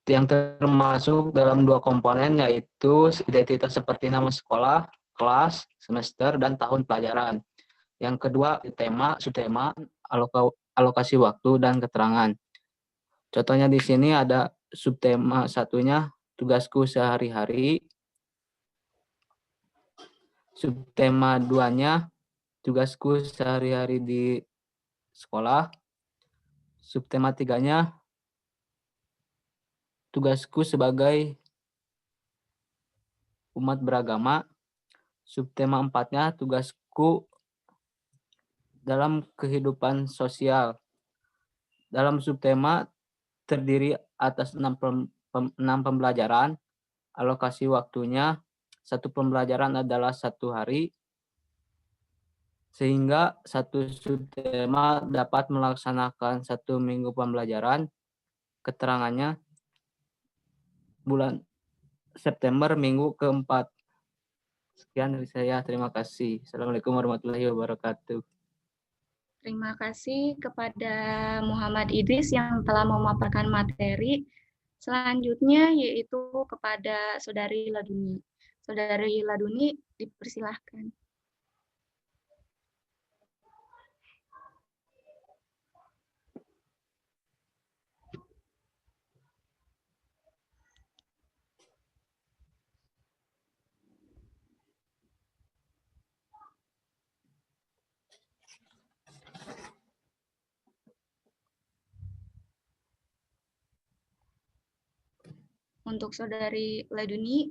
yang termasuk dalam 2 komponen, yaitu identitas seperti nama sekolah, kelas, semester, dan tahun pelajaran. Yang kedua, tema, subtema, alokasi waktu, dan keterangan. Contohnya di sini ada subtema 1-nya, tugasku sehari-hari. Subtema 2-nya, tugasku sehari-hari di sekolah. Subtema 3-nya, tugasku sebagai umat beragama. Subtema 4-nya tugasku dalam kehidupan sosial. Dalam subtema terdiri atas 6 pembelajaran. Alokasi waktunya, satu pembelajaran adalah 1 hari, sehingga satu subtema dapat melaksanakan 1 minggu pembelajaran. Keterangannya, bulan September minggu keempat. Sekian dari saya, terima kasih. Assalamualaikum warahmatullahi wabarakatuh. Terima kasih kepada Muhammad Idris yang telah memaparkan materi. Selanjutnya yaitu kepada Saudari Laduni. Saudari Laduni, dipersilahkan. Untuk Saudari Laduni,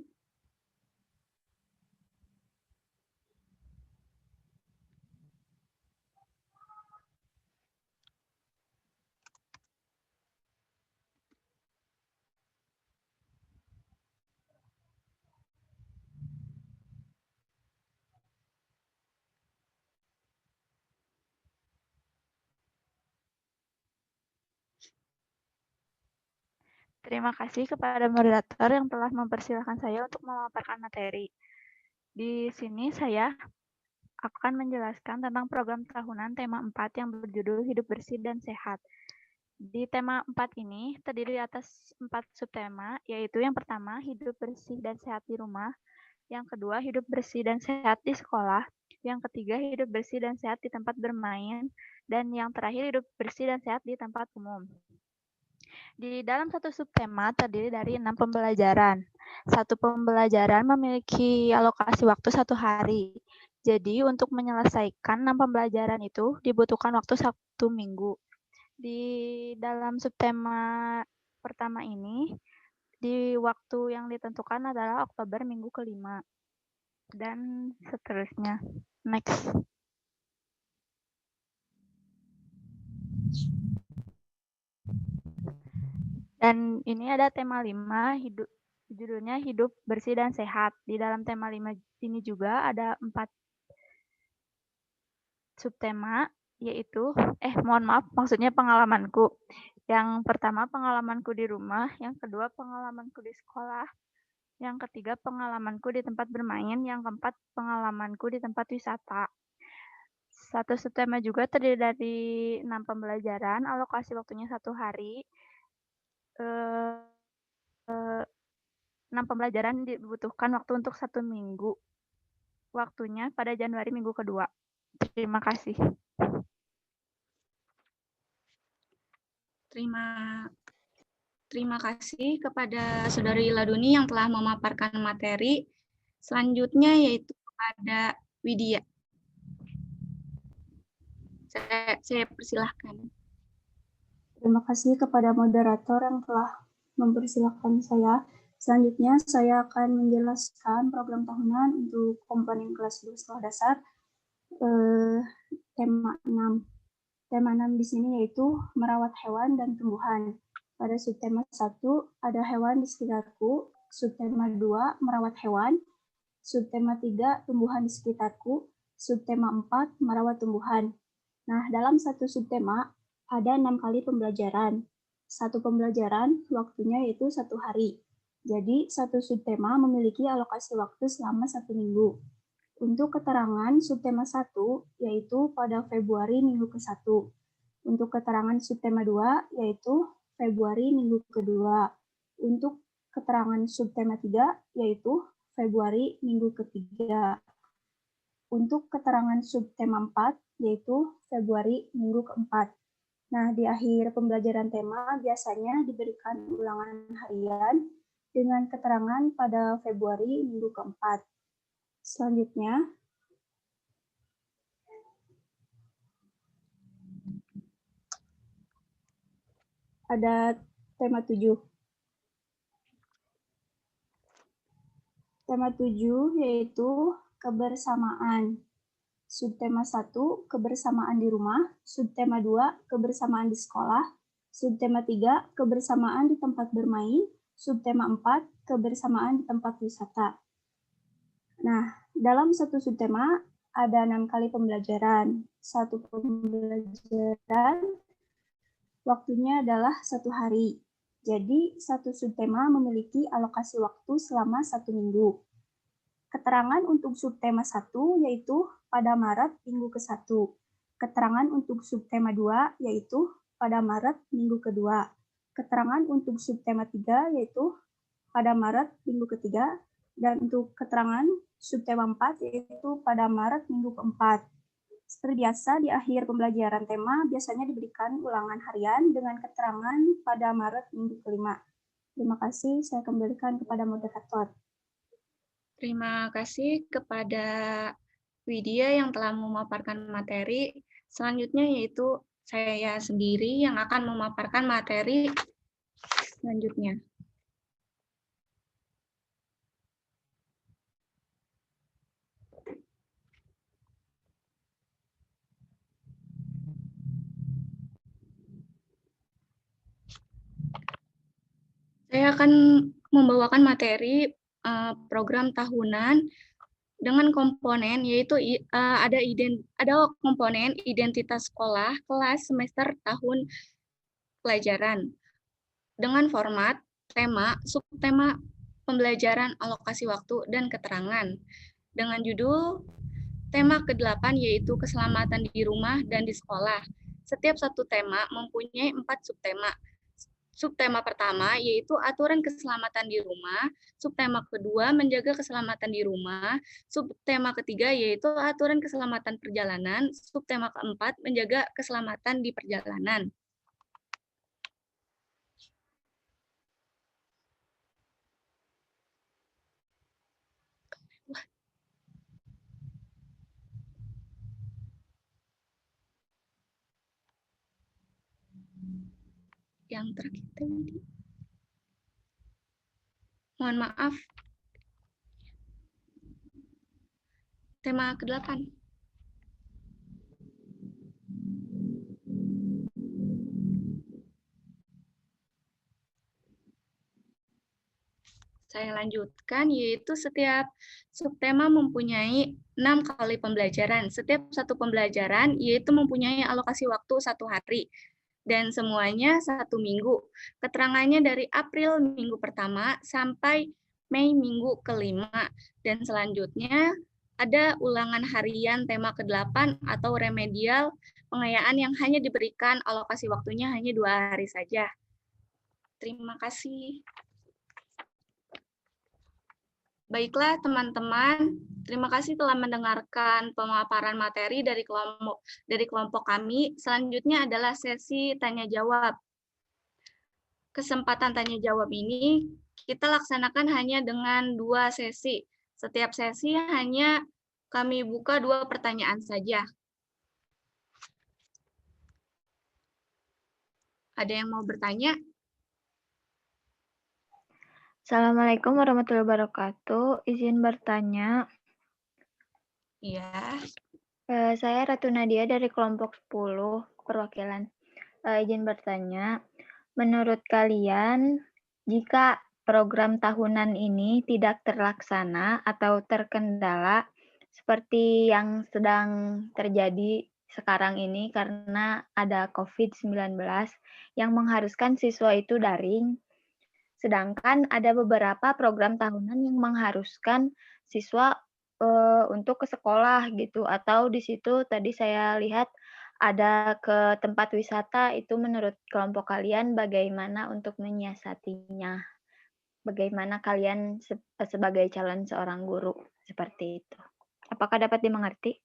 terima kasih kepada moderator yang telah mempersilahkan saya untuk memaparkan materi. Di sini saya akan menjelaskan tentang program tahunan tema 4 yang berjudul Hidup Bersih dan Sehat. Di tema 4 ini terdiri atas 4 subtema, yaitu yang pertama, hidup bersih dan sehat di rumah. Yang kedua, hidup bersih dan sehat di sekolah. Yang ketiga, hidup bersih dan sehat di tempat bermain. Dan yang terakhir, hidup bersih dan sehat di tempat umum. Di dalam satu subtema terdiri dari 6 pembelajaran. Satu pembelajaran memiliki alokasi waktu 1 hari. Jadi untuk menyelesaikan 6 pembelajaran itu dibutuhkan waktu 1 minggu. Di dalam subtema pertama ini, di waktu yang ditentukan adalah Oktober minggu ke-5. Dan seterusnya. Next. Dan ini ada tema 5, judulnya Hidup Bersih dan Sehat. Di dalam tema 5 ini juga ada 4 subtema, yaitu, maksudnya pengalamanku. Yang pertama, pengalamanku di rumah. Yang kedua, pengalamanku di sekolah. Yang ketiga, pengalamanku di tempat bermain. Yang keempat, pengalamanku di tempat wisata. Satu subtema juga terdiri dari 6 pembelajaran, alokasi waktunya 1 hari. 6 pembelajaran dibutuhkan waktu untuk 1 minggu. Waktunya pada Januari minggu kedua. Terima kasih. terima kasih kepada Saudari Laduni yang telah memaparkan materi. Selanjutnya yaitu kepada Widya. Saya persilahkan. Terima kasih kepada moderator yang telah mempersilahkan saya. Selanjutnya, saya akan menjelaskan program tahunan untuk komponen kelas 2 sekolah dasar tema 6. Tema 6 di sini yaitu merawat hewan dan tumbuhan. Pada subtema 1 ada hewan di sekitarku, subtema 2 merawat hewan, subtema 3 tumbuhan di sekitarku, subtema 4 merawat tumbuhan. Nah, dalam satu subtema ada 6 kali pembelajaran. Satu pembelajaran waktunya yaitu 1 hari. Jadi, satu subtema memiliki alokasi waktu selama 1 minggu. Untuk keterangan subtema 1 yaitu pada Februari minggu ke-1. Untuk keterangan subtema 2 yaitu Februari minggu ke-2. Untuk keterangan subtema 3 yaitu Februari minggu ke-3. Untuk keterangan subtema 4 yaitu Februari minggu ke-4. Nah, di akhir pembelajaran tema biasanya diberikan ulangan harian dengan keterangan pada Februari minggu ke-4. Selanjutnya, ada tema 7. Tema 7 yaitu kebersamaan. Subtema 1, kebersamaan di rumah. Subtema 2, kebersamaan di sekolah. Subtema 3, kebersamaan di tempat bermain. Subtema 4, kebersamaan di tempat wisata. Nah, dalam satu subtema ada 6 kali pembelajaran. Satu pembelajaran waktunya adalah 1 hari. Jadi, satu subtema memiliki alokasi waktu selama 1 minggu. Keterangan untuk subtema 1 yaitu pada Maret minggu ke-1. Keterangan untuk subtema 2 yaitu pada Maret minggu kedua. Keterangan untuk subtema 3 yaitu pada Maret minggu ketiga. Dan untuk keterangan subtema 4 yaitu pada Maret minggu keempat. Seperti biasa, di akhir pembelajaran tema biasanya diberikan ulangan harian dengan keterangan pada Maret minggu kelima. Terima kasih, saya kembalikan kepada moderator. Terima kasih kepada Widya yang telah memaparkan materi. Selanjutnya yaitu saya sendiri yang akan memaparkan materi selanjutnya. Saya akan membawakan materi program tahunan dengan komponen yaitu ada komponen identitas sekolah, kelas, semester, tahun pelajaran dengan format, tema, subtema, pembelajaran, alokasi waktu, dan keterangan. Dengan judul tema ke-8 yaitu keselamatan di rumah dan di sekolah. Setiap satu tema mempunyai 4 subtema. Subtema pertama yaitu aturan keselamatan di rumah, subtema kedua menjaga keselamatan di rumah, subtema ketiga yaitu aturan keselamatan perjalanan, subtema keempat menjaga keselamatan di perjalanan. Yang terakhir, mohon maaf, tema ke-8. Saya lanjutkan, yaitu setiap subtema mempunyai 6 kali pembelajaran. Setiap satu pembelajaran yaitu mempunyai alokasi waktu 1 hari. Dan semuanya 1 minggu. Keterangannya dari April minggu pertama sampai Mei minggu kelima. Dan selanjutnya ada ulangan harian tema ke-8 atau remedial pengayaan yang hanya diberikan alokasi waktunya hanya 2 hari saja. Terima kasih. Baiklah teman-teman, terima kasih telah mendengarkan pemaparan materi dari kelompok kami. Selanjutnya adalah sesi tanya-jawab. Kesempatan tanya-jawab ini kita laksanakan hanya dengan 2 sesi. Setiap sesi hanya kami buka 2 pertanyaan saja. Ada yang mau bertanya? Assalamualaikum warahmatullahi wabarakatuh. Izin bertanya. Iya. Saya Ratu Nadia dari kelompok 10 perwakilan. Izin bertanya, menurut kalian jika program tahunan ini tidak terlaksana atau terkendala seperti yang sedang terjadi sekarang ini karena ada COVID-19 yang mengharuskan siswa itu daring, sedangkan ada beberapa program tahunan yang mengharuskan siswa untuk ke sekolah gitu, atau di situ tadi saya lihat ada ke tempat wisata, itu menurut kelompok kalian bagaimana untuk menyiasatinya? Bagaimana kalian sebagai calon seorang guru seperti itu? Apakah dapat dimengerti?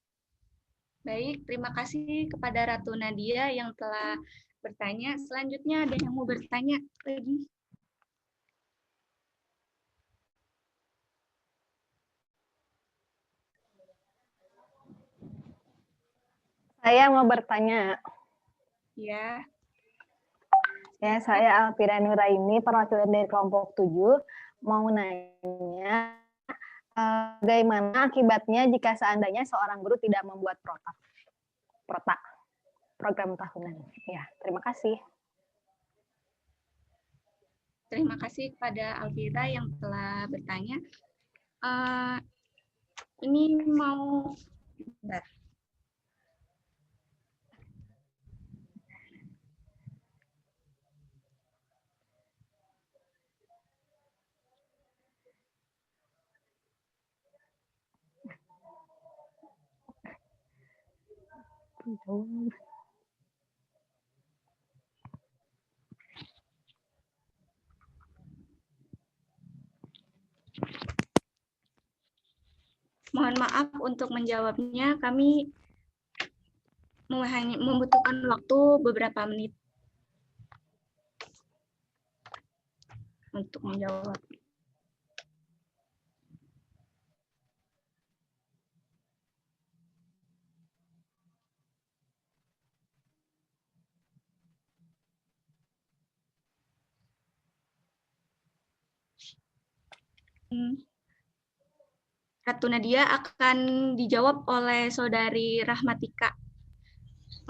Baik, terima kasih kepada Ratu Nadia yang telah bertanya. Selanjutnya ada yang mau bertanya lagi? Saya mau bertanya. Ya. Ya, saya Alfira Nuraini, perwakilan dari kelompok 7, mau nanya Bagaimana akibatnya jika seandainya seorang guru tidak membuat program tahunan? Ya, terima kasih. Terima kasih kepada Alvira yang telah bertanya. Ini mau... Bentar. Mohon maaf untuk menjawabnya, kami membutuhkan waktu beberapa menit untuk menjawab. Ratu Nadia akan dijawab oleh Saudari Rahmatika.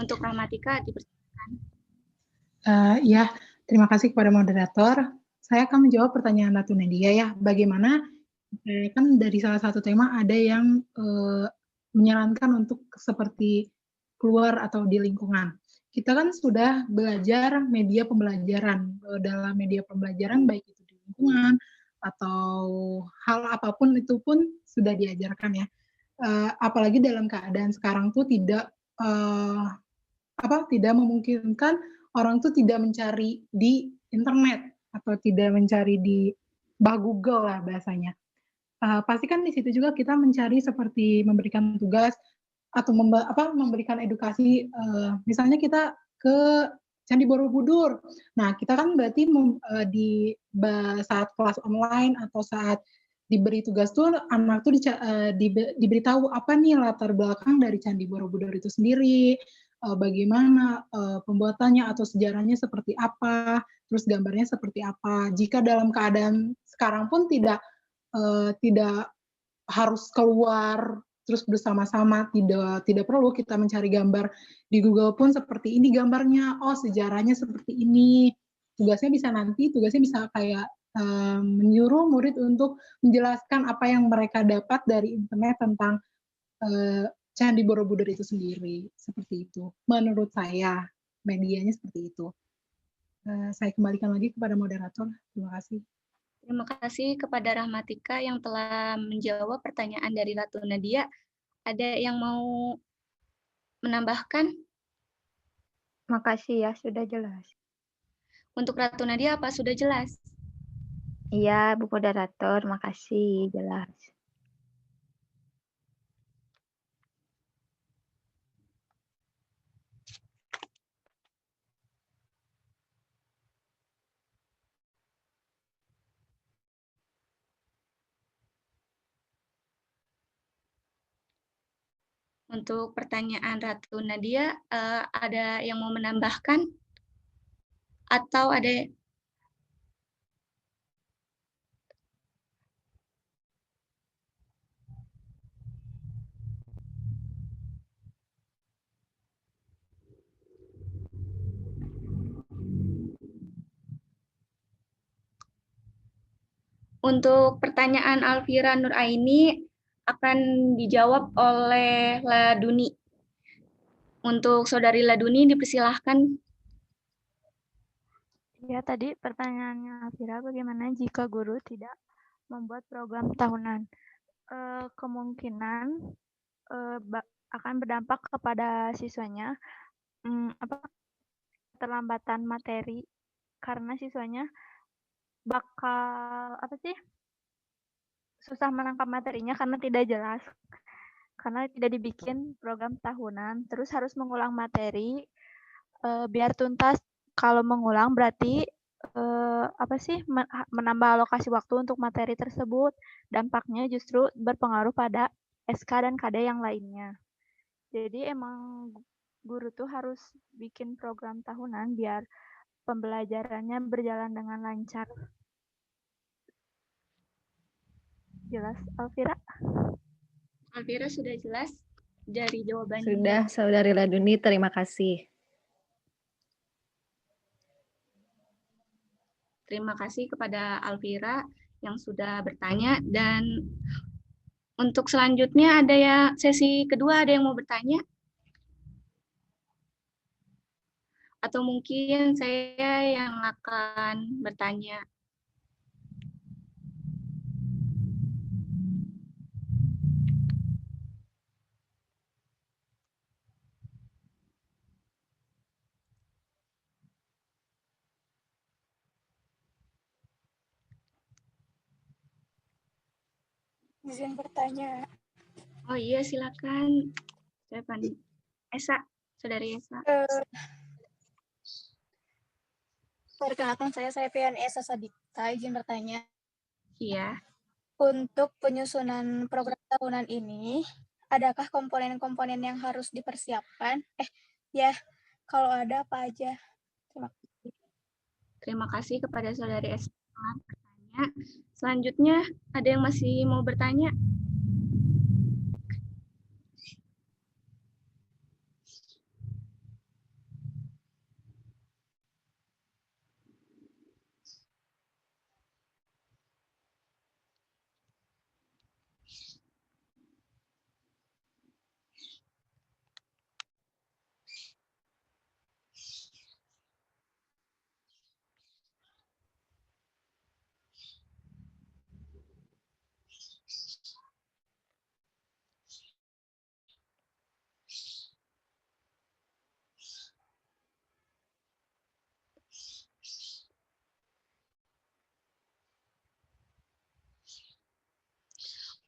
Untuk Rahmatika dipersilakan. Ya, terima kasih kepada moderator. Saya akan menjawab pertanyaan Ratu Nadia ya. Bagaimana kan dari salah satu tema ada yang menyarankan untuk seperti keluar atau di lingkungan. Kita kan sudah belajar media pembelajaran. Dalam media pembelajaran baik itu di lingkungan atau hal apapun itu pun sudah diajarkan ya. Apalagi dalam keadaan sekarang tuh tidak memungkinkan orang tuh tidak mencari di internet atau tidak mencari di Google lah bahasanya. Pasti kan di situ juga kita mencari seperti memberikan tugas atau memberikan edukasi. Misalnya kita ke Candi Borobudur. Nah, kita kan berarti di saat kelas online atau saat diberi tugas tuh anak tuh diberitahu apa nih latar belakang dari Candi Borobudur itu sendiri, bagaimana pembuatannya atau sejarahnya seperti apa, terus gambarnya seperti apa. Jika dalam keadaan sekarang pun tidak harus keluar terus bersama-sama, tidak perlu kita mencari gambar di Google pun seperti ini gambarnya, sejarahnya seperti ini. Tugasnya bisa kayak menyuruh murid untuk menjelaskan apa yang mereka dapat dari internet tentang Candi Borobudur itu sendiri, seperti itu. Menurut saya, medianya seperti itu. Saya kembalikan lagi kepada moderator. Terima kasih. Terima kasih kepada Rahmatika yang telah menjawab pertanyaan dari Ratu Nadia. Ada yang mau menambahkan? Makasih ya, sudah jelas. Untuk Ratu Nadia, apa sudah jelas? Iya, Bu Moderator, makasih, jelas. Untuk pertanyaan Ratu Nadia, ada yang mau menambahkan? Atau ada... Untuk pertanyaan Alvira Nuraini akan dijawab oleh Laduni. Untuk Saudari Laduni dipersilahkan. Ya, tadi pertanyaannya Alvira, bagaimana jika guru tidak membuat program tahunan? Kemungkinan akan berdampak kepada siswanya keterlambatan materi karena siswanya bakal susah menangkap materinya karena tidak jelas, karena tidak dibikin program tahunan, terus harus mengulang materi biar tuntas. Kalau mengulang berarti menambah alokasi waktu untuk materi tersebut. Dampaknya justru berpengaruh pada SK dan KD yang lainnya. Jadi emang guru tuh harus bikin program tahunan biar pembelajarannya berjalan dengan lancar. jelas, Alvira? Alvira sudah jelas dari jawabannya. Sudah, Saudari Laduni, terima kasih. Terima kasih kepada Alvira yang sudah bertanya, dan untuk selanjutnya ada ya sesi kedua, ada yang mau bertanya? Atau mungkin saya yang akan bertanya. Izin bertanya. Oh iya, silakan. Siapa nih? Esa, Saudari Esa. Perkenalkan saya Pian Esa Sadikta, izin bertanya. Iya. Untuk penyusunan program tahunan ini, adakah komponen-komponen yang harus dipersiapkan? Ya, kalau ada apa aja? Terima kasih. Terima kasih kepada Saudari Esa yang telah bertanya. Selanjutnya, ada yang masih mau bertanya?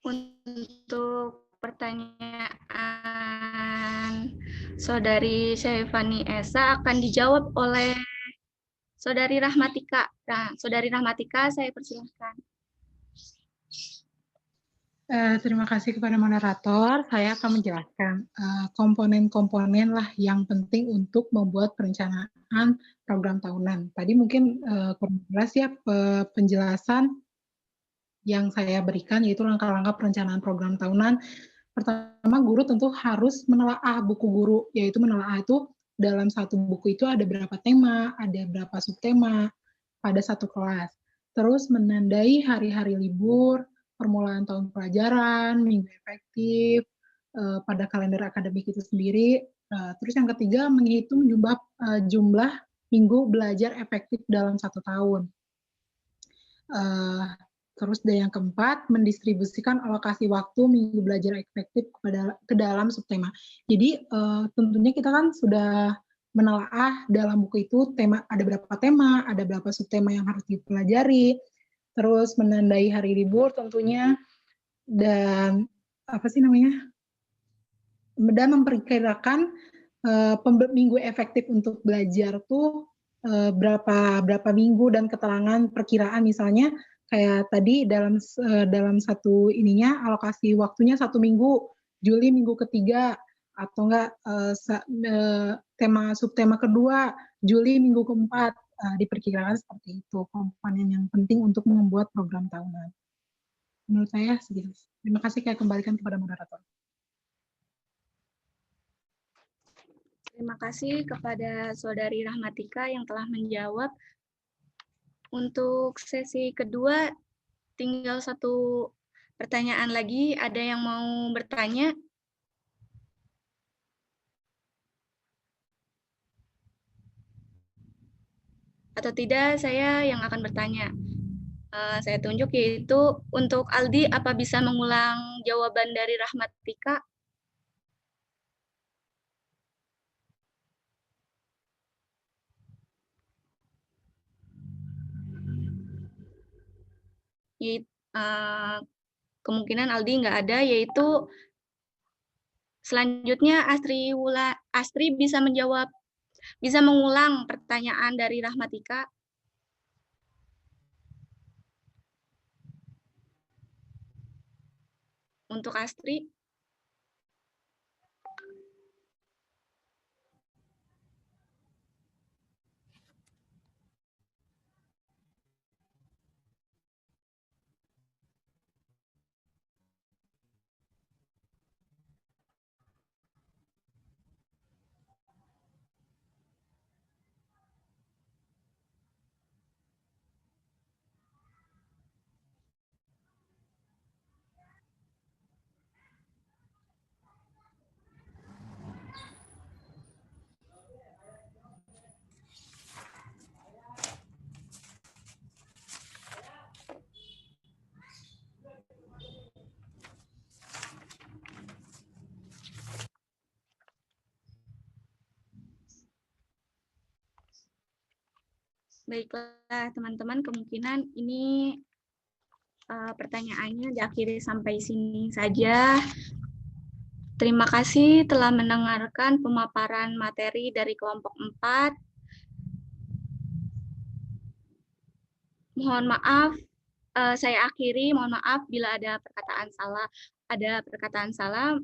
Untuk pertanyaan Saudari Syafani Esa akan dijawab oleh Saudari Rahmatika. Nah, Saudari Rahmatika, saya persilahkan. Terima kasih kepada moderator. Saya akan menjelaskan komponen-komponen lah yang penting untuk membuat perencanaan program tahunan. Tadi mungkin kurang jelas ya penjelasan yang saya berikan, yaitu langkah-langkah perencanaan program tahunan. Pertama, guru tentu harus menelaah buku guru, yaitu menelaah itu dalam satu buku itu ada berapa tema, ada berapa subtema pada satu kelas. Terus menandai hari-hari libur, permulaan tahun pelajaran, minggu efektif, pada kalender akademik itu sendiri. Terus yang ketiga, menghitung jumlah minggu belajar efektif dalam satu tahun. Terus yang keempat, mendistribusikan alokasi waktu minggu belajar efektif ke dalam subtema. Jadi tentunya kita kan sudah menelaah dalam buku itu ada berapa tema, ada berapa subtema yang harus dipelajari, terus menandai hari libur tentunya, dan dan memperkirakan minggu efektif untuk belajar tuh berapa minggu, dan keterangan perkiraan misalnya kayak tadi dalam satu ininya alokasi waktunya 1 minggu, Juli minggu ketiga, atau enggak subtema kedua Juli minggu keempat, diperkirakan seperti itu komponen yang penting untuk membuat program tahunan. Menurut saya segitu. Terima kasih, saya kembalikan kepada moderator. Terima kasih kepada Saudari Rahmatika yang telah menjawab. Untuk sesi kedua, tinggal satu pertanyaan lagi. Ada yang mau bertanya? Atau tidak, saya yang akan bertanya. Saya tunjuk, yaitu untuk Aldi, apa bisa mengulang jawaban dari Rahmatika? Kemungkinan Aldi nggak ada, yaitu selanjutnya Astri bisa mengulang pertanyaan dari Rahmatika. Untuk Astri. Baiklah teman-teman, kemungkinan ini pertanyaannya diakhiri sampai sini saja. Terima kasih telah mendengarkan pemaparan materi dari kelompok 4. Mohon maaf, saya akhiri. Mohon maaf bila ada perkataan salah.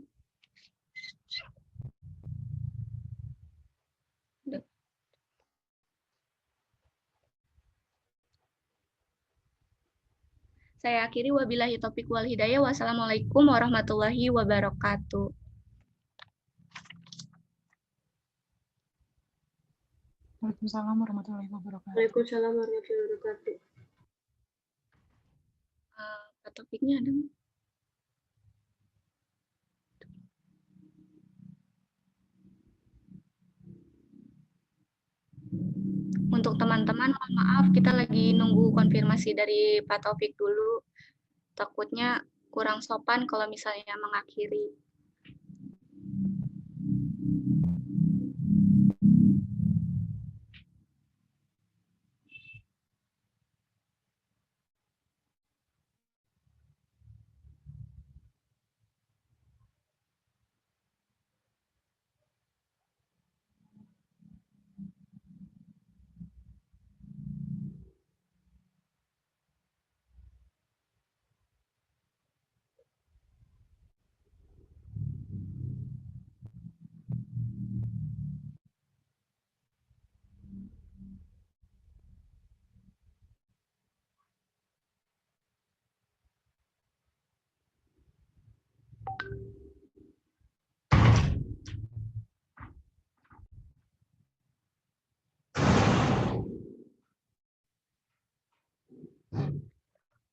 Saya akhiri, wabillahi taufiq wal hidayah. Wassalamualaikum warahmatullahi wabarakatuh. Waalaikumsalam warahmatullahi wabarakatuh. Waalaikumsalam warahmatullahi wabarakatuh. Topiknya ada nggak? Untuk teman-teman, mohon maaf, kita lagi nunggu konfirmasi dari Pak Taufik dulu. Takutnya kurang sopan kalau misalnya mengakhiri.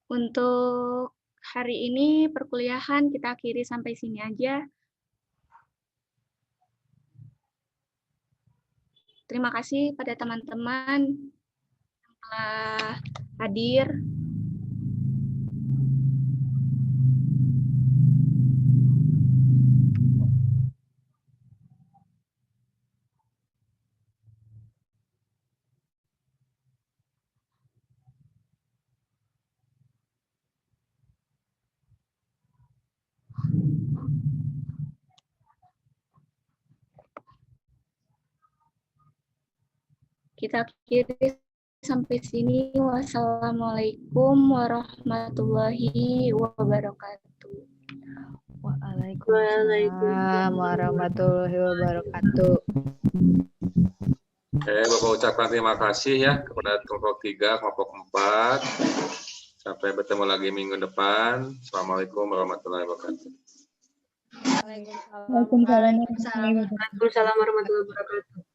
Untuk hari ini perkuliahan kita akhiri sampai sini aja. Terima kasih pada teman-teman yang telah hadir. Kita akhiri sampai sini. Wassalamualaikum warahmatullahi wabarakatuh. Waalaikumsalam warahmatullahi wabarakatuh. Bapak ucapkan terima kasih ya kepada kelompok 3, kelompok 4. Sampai bertemu lagi minggu depan. Assalamualaikum warahmatullahi wabarakatuh. Waalaikumsalam warahmatullahi wabarakatuh.